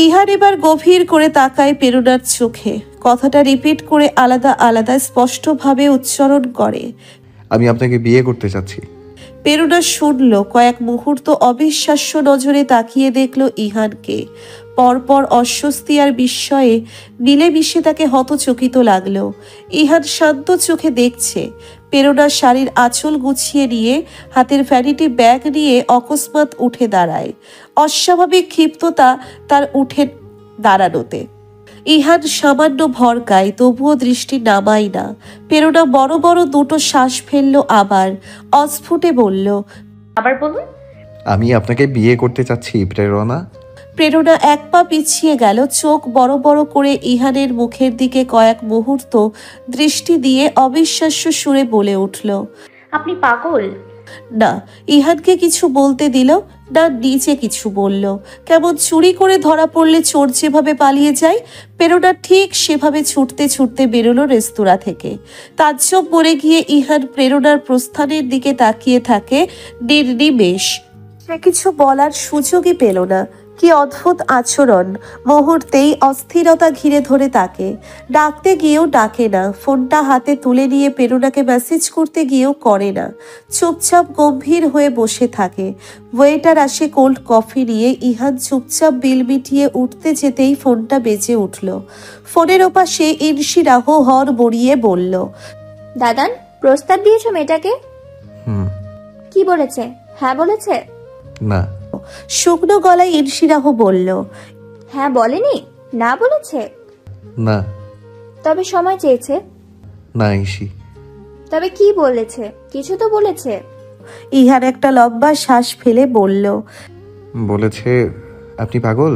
Speaker 1: ইহান এবার গভীর করে তাকায় প্রেরণার চোখে, কথাটা রিপিট করে আলাদা আলাদা স্পষ্টভাবে উচ্চারণ করে,
Speaker 2: আমি আপনাকে বিয়ে করতে চাচ্ছি।
Speaker 1: প্রেরণা শুনল, কয়েক মুহূর্ত অবিশ্বাস্য নজরে তাকিয়ে দেখল ইহানকে। পরপর অস্বস্তি আর বিস্ময়ে মিলেমিশে তাকে হতচকিত লাগলো। ইহান শান্ত চোখে দেখছে। প্রেরণার শাড়ির আঁচল গুছিয়ে নিয়ে হাতের ভ্যানিটি ব্যাগ নিয়ে অকস্মাৎ উঠে দাঁড়ায়। অস্বাভাবিক ক্ষিপ্ততা তার উঠে দাঁড়ানোতে। ইহান সামান্য ভরকায়, তবুও দৃষ্টি নামায় না। প্রেরণা বড় বড় দুটো শ্বাস ফেললো, আবার অস্ফুটে বলল,
Speaker 4: আবার বলুন।
Speaker 2: আমি আপনাকে বিয়ে করতে চাচ্ছি প্রেরণা।
Speaker 1: প্রেরণা এক পা পিছিয়ে গেল, চোখ বড় বড় করে ইহানের মুখের দিকে কয়েক মুহূর্ত দৃষ্টি দিয়ে অবিশ্বাস্য সুরে বলে উঠল,
Speaker 4: আপনি পাগল?
Speaker 1: না ইহানকে কিছু বলতে দিল না, নিচে কিছু বলল। কেমন চুরি করে ধরা পড়লে চোর যেভাবে পালিয়ে যায়, প্রেরণা ঠিক সেভাবে ছুটতে ছুটতে বেরোলো রেস্তোরাঁ থেকে। তাজ্জব মরে গিয়ে ইহান প্রেরণার প্রস্থানের দিকে তাকিয়ে থাকে নির্নিমেষ। সে কিছু বলার সুযোগই পেল না। কি অদ্ভুত আচরণ! মুহূর্তেই অস্থিরতা ঘিরে ধরে তাকে। ডাকতে গিয়েও ডাকে না, ফোনটা হাতে তুলে নিয়ে প্রেরণাকে মেসেজ করতে গিয়েও করে না। চুপচাপ গম্ভীর হয়ে বসে থাকে। ওয়েটার আসে কোল্ড কফি নিয়ে। ইহান চুপচাপ বিল মিটিয়ে উঠতে যেতেই ফোনটা বেজে উঠল। ফোনের ওপাশে ইনসি রাহ হর বড়িয়ে বলল,
Speaker 6: দাদান, প্রস্তাব দিয়েছো মেয়েটাকে? কি বলেছে? হ্যাঁ বলেছে?
Speaker 2: না।
Speaker 1: শুকনো গলায় ইনসিরাহ বলল,
Speaker 6: হ্যাঁ বলেনি? না বলেছে?
Speaker 2: না।
Speaker 6: তবে সময় চেয়েছে?
Speaker 2: না ইসি।
Speaker 6: তবে কি বলেছে? কিছু তো বলেছে।
Speaker 1: ইহান একটা লম্বা শ্বাস ফেলে বলল,
Speaker 2: বলেছে আপনি পাগল।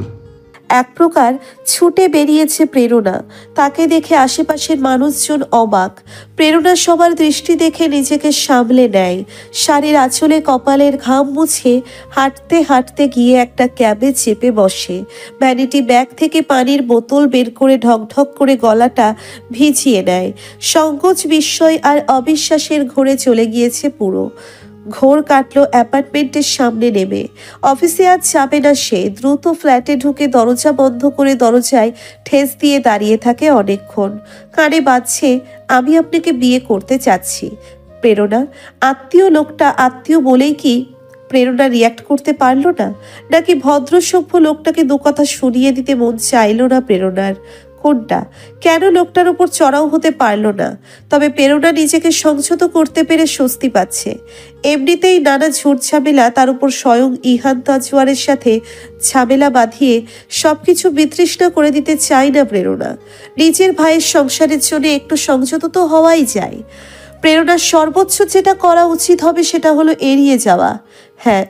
Speaker 1: এক প্রকার ছুটে বেরিয়েছে প্রেরণা। তাকে দেখে আশেপাশের মানুষজন অবাক। প্রেরণা সবার দৃষ্টি দেখে নিজেকে সামলে নেয়। শাড়ির আঁচলে কপালের ঘাম মুছে হাঁটতে হাঁটতে গিয়ে একটা ক্যাবে চেপে বসে। ভ্যানিটি ব্যাগ থেকে পানির বোতল বের করে ঢকঢক করে গলাটা ভিজিয়ে নেয়। সংকোচ, বিস্ময় আর অবিশ্বাসের ঘোরে চলে গিয়েছে পুরো। ঘোর কাটলো অ্যাপার্টমেন্টের সামনে নেমে। অফিসে আজ যাবে না সে। দ্রুত ফ্ল্যাটে ঢুকে দরজা বন্ধ করে দরজায় ঠেস দিয়ে দাঁড়িয়ে থাকে অনেকক্ষণ। কানে বাজছে, আমি আপনাকে বিয়ে করতে চাচ্ছি। প্রেরণা আত্মীয়, লোকটা আত্মীয় বলেই কি প্রেরণা রিয়াক্ট করতে পারলো না? নাকি ভদ্রসভ্য লোকটাকে দু কথা শুনিয়ে দিতে মন চাইল না প্রেরণার? কোনটা? কেন লোকটার উপর চড়াও হতে পারলো না? তবে প্রেরণা নিজেকে সংযত করতে পেরে স্বস্তি পাচ্ছে। এমনিতেই নানা ঝুট ঝামেলা, তার উপর স্বয়ং ইহান তাজওয়ারের সাথে ঝামেলা বাঁধিয়ে সবকিছু বিতৃষ্ণা করে দিতে চায় না প্রেরণা। নিজের ভাইয়ের সংসারের জন্য একটু সংযত তো হওয়াই যায়। প্রেরণার সর্বোচ্চ যেটা করা উচিত হবে সেটা হলো এড়িয়ে যাওয়া। হ্যাঁ,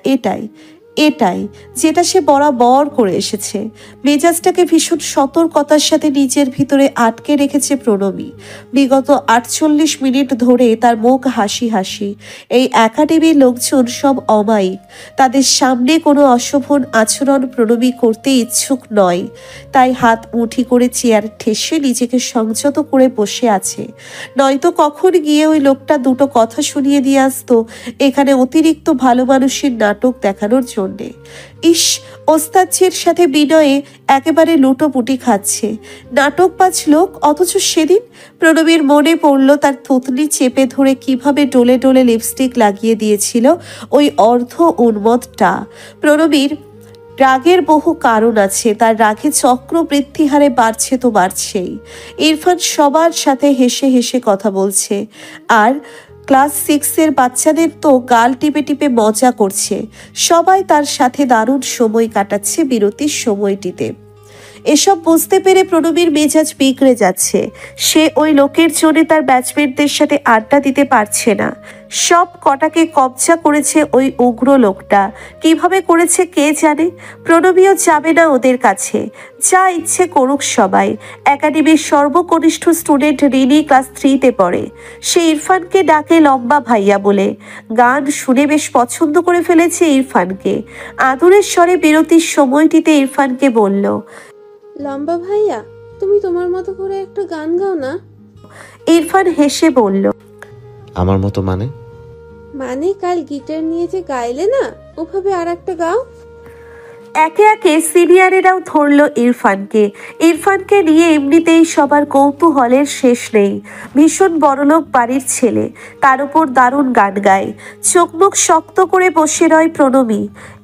Speaker 1: এটাই যেটা সে বরাবর করে এসেছে। মেজাজটাকে ভীষণ সতর্কতার সাথে নিজের ভিতরে আটকে রেখেছে প্রণবী। বিগত 48 মিনিট ধরে তার মুখ হাসি হাসি। এই একাডেমির লোকজন সব অমায়িক, তাদের সামনে কোনো অশোভন আচরণ প্রণবী করতে ইচ্ছুক নয়। তাই হাত মুঠি করে চেয়ার ঠেসে নিজেকে সংযত করে বসে আছে। নয়তো কখন গিয়ে ওই লোকটা দুটো কথা শুনিয়ে দিয়ে আসতো এখানে অতিরিক্ত ভালো মানুষের নাটক দেখানোর জন্যে। ইস, ওস্তাদজির সাথে বিনয়ে একেবারে লুটোপুটি খাচ্ছে নাটকবাজ লোক। অথচ সেদিন প্রণবীর মনে পড়ল তার থুতনি চেপে ধরে কিভাবে ডোলে ডোলে লিপস্টিক লাগিয়ে দিয়েছিল ওই অর্ধ উন্মত্তটা। প্রণবীর রাগের বহু কারণ আছে, তার রাগে চক্রবৃদ্ধি হারে বাড়ছে তো বাড়ছেই। ইরফান সবার সাথে হেসে হেসে কথা বলছে, আর ক্লাস 6-এর বাচ্চাদের তো গাল টিপে টিপে মজা করছে। সবাই তার সাথে দারুণ সময় কাটাচ্ছে বিরতির সময়টিতে। এসব বুঝতে পেরে প্রণবীর মেজাজ বিগড়ে যাচ্ছে। সে ওই লোকের জন্য তার ব্যাচমেটদের সাথে আড্ডা দিতে পারছে না। সব কটাকে কবজা করেছে ওই উগ্র লোকটা। কিভাবে করেছে কে জানে। প্রণবীও যাবে না ওদের কাছে। যা ইচ্ছে করুক সবাই। একাডেমির সর্বকনিষ্ঠ স্টুডেন্ট রিনি ক্লাস 3-তে পড়ে। সে ইরফানকে ডাকে লম্বা ভাইয়া বলে। গান শুনে বেশ পছন্দ করে ফেলেছে ইরফানকে। আদরের স্বরে বিরতির সময়টিতে ইরফানকে বলল,
Speaker 17: লম্বা ভাইয়া, তুমি তোমার মতো করে একটা গান গাও না।
Speaker 1: ইরফান হেসে বলল,
Speaker 10: আমার মতো মানে?
Speaker 17: মানে কাল গিটার নিয়ে যে গাইলে না, ওভাবে আর একটা গাও।
Speaker 1: একে একে সিনিয়রেরাও ধরল ইরফানকে। ইরফানকে নিয়ে এমনিতেই সবার কৌতূহলের শেষ নেই। ভীষণ বড়লোক বাড়ির ছেলে, তার উপর দারুণ গান গায়। চোখ মুখ শক্ত করে বসে রয় প্রণবী।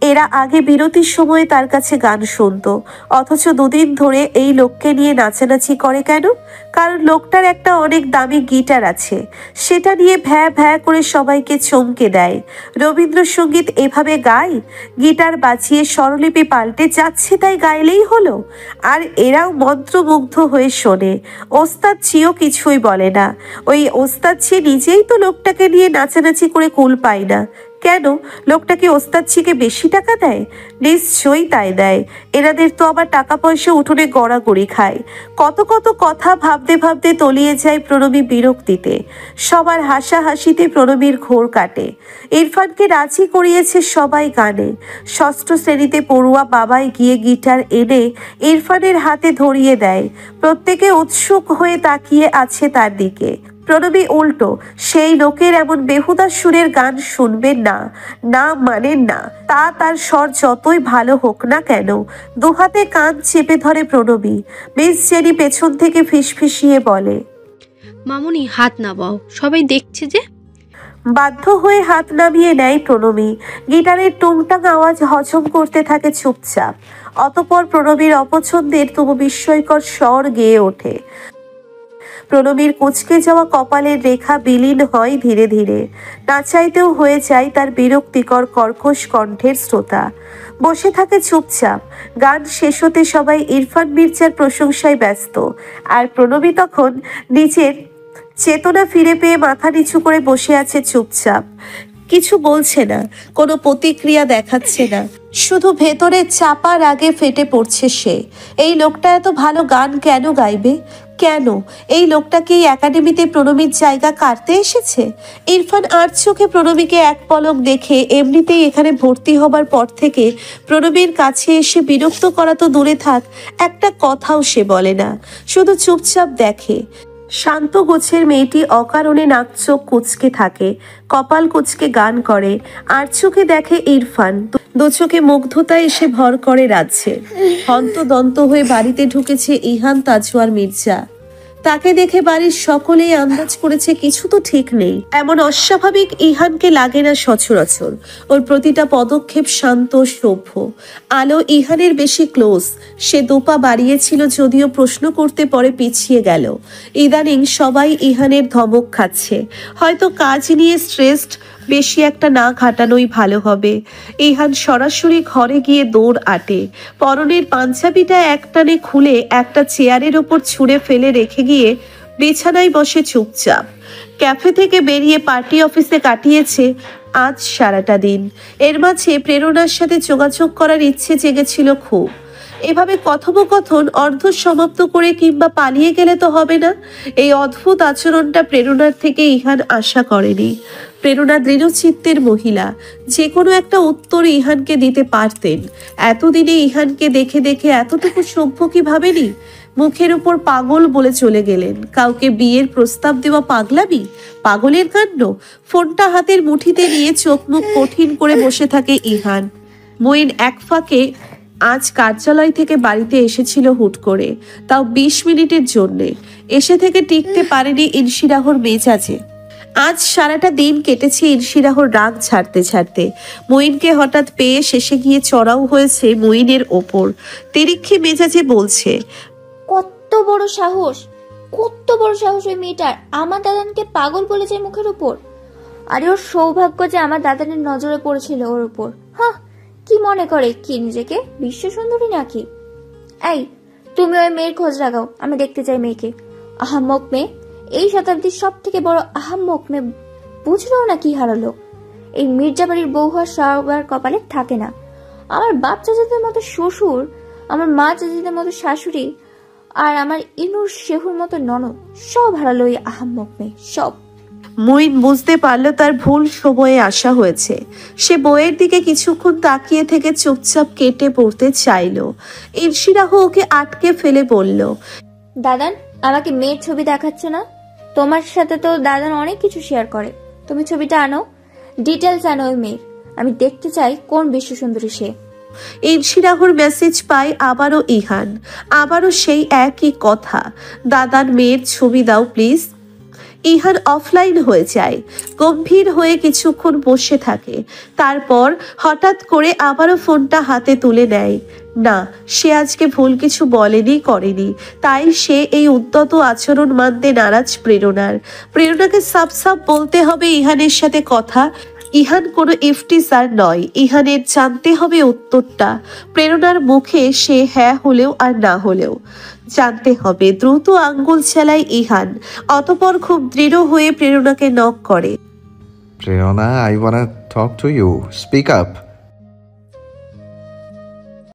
Speaker 1: এরা আগে বিরতির সময় তার কাছে গান শুনত, অথচ দুদিন ধরে এই লোককে নিয়ে নাচানাচি করে কেন? কারণ লোকটার একটা অনেক দামি গিটার আছে, সেটা নিয়ে ভ্যা ভ্যা করে সবাইকে চমকে দেয়। রবীন্দ্রসঙ্গীত এভাবে গায়? গিটার বাজিয়ে স্বরলিপি পাল্টে যাচ্ছে তাই গাইলেই হলো? আর এরাও মন্ত্রমুগ্ধ হয়ে শোনে। ওস্তাদজিও কিছুই বলে না। ওই ওস্তাদজি নিজেই তো লোকটাকে নিয়ে নাচানাচি করে কুল পায় না। কেন? লোকটা কি ওস্তাদজিকে বেশি টাকা দেয়? নিশ্চয়ই তাই দেয়। এনাদের তো আবার টাকা পয়সা উঠোনে গড়াগড়ি খায়। কত কত কথা ভাবতে ভাবতে তলিয়ে যায় প্রণবী বিরক্তিতে। সবার হাসাহাসিতে প্রণবীর ঘোর কাটে। ইরফানকে রাজি করিয়েছে সবাই গানে। 6ষ্ঠ শ্রেণীতে পড়ুয়া বাবাই গিয়ে গিটার এনে ইরফানের হাতে ধরিয়ে দেয়। প্রত্যেকে উৎসুক হয়ে তাকিয়ে আছে তার দিকে। প্রণবী উল্টো সেই লোকের এমন বেহুদা সুরের গান শুনবেন না, না মানেন না। তা তার স্বর যতই ভালো হোক না কেন। দুহাতে কান চেপে ধরে প্রণবী। মিস জেনি পেছন থেকে ফিসফিসিয়ে বলে,
Speaker 13: মামুনি হাত নামাও, সবাই দেখছে যে।
Speaker 1: বাধ্য হয়ে হাত নামিয়ে নেয় প্রণবী। গিটারের টুংটাং আওয়াজ হজম করতে থাকে চুপচাপ। অতঃপর প্রণবীর অপছন্দের তবু বিস্ময়কর স্বর গেয়ে ওঠে। প্রণবীর কুঁচকে যাওয়া কপালের রেখা বিলীন হয় ধীরে ধীরে। না চাইতেও হয়ে যায় তার বিরক্তিকর কর্কশ কণ্ঠের শ্রোতা। বসে থাকে চুপচাপ। গান শেষ হতে সবাই ইরফান মির্জার প্রশংসায় ব্যস্ত। আর প্রণবী তখন নিজের চেতনা ফিরে পেয়ে মাথা নিচু করে বসে আছে চুপচাপ। কিছু বলছে না, কোনো প্রতিক্রিয়া দেখাচ্ছে না। শুধু ভেতরে চাপা রাগে ফেটে পড়ছে সে। এই লোকটা এত ভালো গান কেন গাইবে? কেন? এই লোকটা কি একাডেমিতে প্রণবীর জায়গা কাটতে এসেছে? ইরফান আর চোখে প্রণবীকে এক পলক দেখে এমনিতেই এখানে ভর্তি হবার পর থেকে প্রণবীর কাছে এসে বিরক্ত করা তো দূরে থাক, একটা কথাও সে বলে না, শুধু চুপচাপ দেখে। শান্ত গোছের মেয়েটি অকারণে নাক চোখ কুচকে থাকে, কপাল কুচকে গান করে। আর চোখে দেখে ইরফান। দু চোখে মুগ্ধতা এসে ভর করে রাজ্যে। হন্তদন্ত হয়ে বাড়িতে ঢুকেছে ইহান তাজওয়ার মির্জা। তাকে দেখে বাড়ির সকলেই আন্দাজ করেছে কিছু তো ঠিক নেই। এমন অস্বাভাবিক ইহানকে লাগে না সচরাচর। ওর প্রতিটা পদক্ষেপ শান্ত সভ্য। আলো ইহানের বেশি ক্লোজ। সে দুপা বাড়িয়েছিল যদিও প্রশ্ন করতে পরে পিছিয়ে গেল। ইদানিং সবাই ইহানের ধমক খাচ্ছে। হয়তো কাজ নিয়ে স্ট্রেসড, বেশি একটা না ঘাটানোই ভালো হবে। ইহান সরাসরি ঘরে গিয়ে দৌড় আটে। পরনের পাঞ্জাবিটা একটানে খুলে একটা চেয়ারের ওপর ছুঁড়ে ফেলে রেখে গিয়ে বিছানায় বসে চুপচাপ। ক্যাফে থেকে বেরিয়ে পার্টি অফিসে কাটিয়েছে আজ সারাটা দিন। এর মাঝে প্রেরণার সাথে যোগাযোগ করার ইচ্ছে জেগেছিল খুব। এভাবে কথোপকথন অর্ধ সমাপ্ত করে কিংবা পালিয়ে গেলে তো হবে না। এই অদ্ভুত আচরণটা প্রেরণার থেকে ইহান আশা করেনি। প্রেরণা দৃঢ়চিত্তের মহিলা, যে কোনো একটা উত্তর ইহানকে দিতে পারতেন। এতদিনে ইহানকে দেখে দেখে এতটুকু সভ্য কি ভাবেনি? মুখের উপর পাগল বলে চলে গেলেন। কাউকে বিয়ের প্রস্তাব দেওয়া পাগলামি, পাগলের কাণ্ড। ফোনটা হাতের মুঠিতে নিয়ে চোখ মুখ কঠিন করে বসে থাকে ইহান। মঈন এক ফাঁকে আজ কার্যালয় থেকে বাড়িতে এসেছিল হুট করে, তাও 20 মিনিটের জন্যে। এসে থেকে টিকতে পারেনি ইনশিরাহর মেজাজে। আজ সারাটা দিন কেটেছে ইনশিরাহর রাগ ছাড়তে ছাড়তে। মঈনকে হঠাৎ পেয়ে শেষে গিয়ে চড়াও হয়েছে মঈনের ওপর। তেরিক্ষে মেজাজে বলছে,
Speaker 6: কত বড় সাহস, কত বড় সাহস ওই মেয়েটার আমার দাদানকে পাগল বলেছে মুখের উপর। আরে ওর সৌভাগ্য যে আমার দাদানের নজরে পড়েছিল ওর উপর। হ্যাঁ, কি মনে করে কি নিজেকে বিশ্ব সুন্দরী নাকি? এই তুমি ওই মেয়ের খোঁজ লাগাও, আমি দেখতে চাই মেয়েকে। আহাম্মক মেয়ে, এই শতাব্দীর সব থেকে বড় আহাম্মক মেয়ে। বুঝলো না কি হারালো? এই মির্জাবাড়ির বউ হওয়ার সবার কপালে থাকে না। আমার বাপ চাচাদের মতো শ্বশুর, আমার মা চাচাদের মতো শাশুড়ি, আর আমার ইনুর শেহুর মতো ননদ, সব হারালো এই আহাম্মক মেয়ে, সব।
Speaker 1: মঈন বুঝতে পারল তার ভুল সময়ে আসা হয়েছে। সে বইয়ের দিকে কিছুক্ষণ তাকিয়ে থেকে চুপচাপ কেটে পড়তে চাইল। ইনশিরাহ ওকে আটকে ফেলে বলল,
Speaker 6: দাদান আমাকে মেয়ের ছবি দেখাচ্ছ না? তোমার সাথে তো দাদান অনেক কিছু শেয়ার করে। তুমি ছবিটা আনো, ডিটেলস আনো ওই মেয়ের। আমি দেখতে চাই কোন বিশ্ব সুন্দরী সে।
Speaker 1: ইনশিরাহর মেসেজ পায় আবারও ইহান। আবারও সেই একই কথা, দাদার মেয়ের ছবি দাও প্লিজ। ইহান অফলাইন হয়ে যায়। গম্ভীর হয়ে কিছুক্ষণ বসে থাকে। তারপর হঠাৎ করে আবারও ফোনটা হাতে তুলে নেয়। না, সে আজকে ভুল কিছু বলেনি, করেনি। তাই সে এই উদ্যত আচরণ মানতে নারাজ প্রেরণার। প্রেরণাকে সাফ সাফ বলতে হবে ইহানের সাথে কথা। ইহান কোনো ইফটিজার নয়। ইহানের জানতে হবে উত্তরটা। প্রেরণার মুখে সে হ্যাঁ হলেও আর না হলেও জানতে হবে। দ্রুত আঙ্গুল চালায় ইহান। অতঃপর খুব দৃঢ় হয়ে প্রেরণাকে নক করে।
Speaker 2: Prerana, I wanna talk to you, speak up.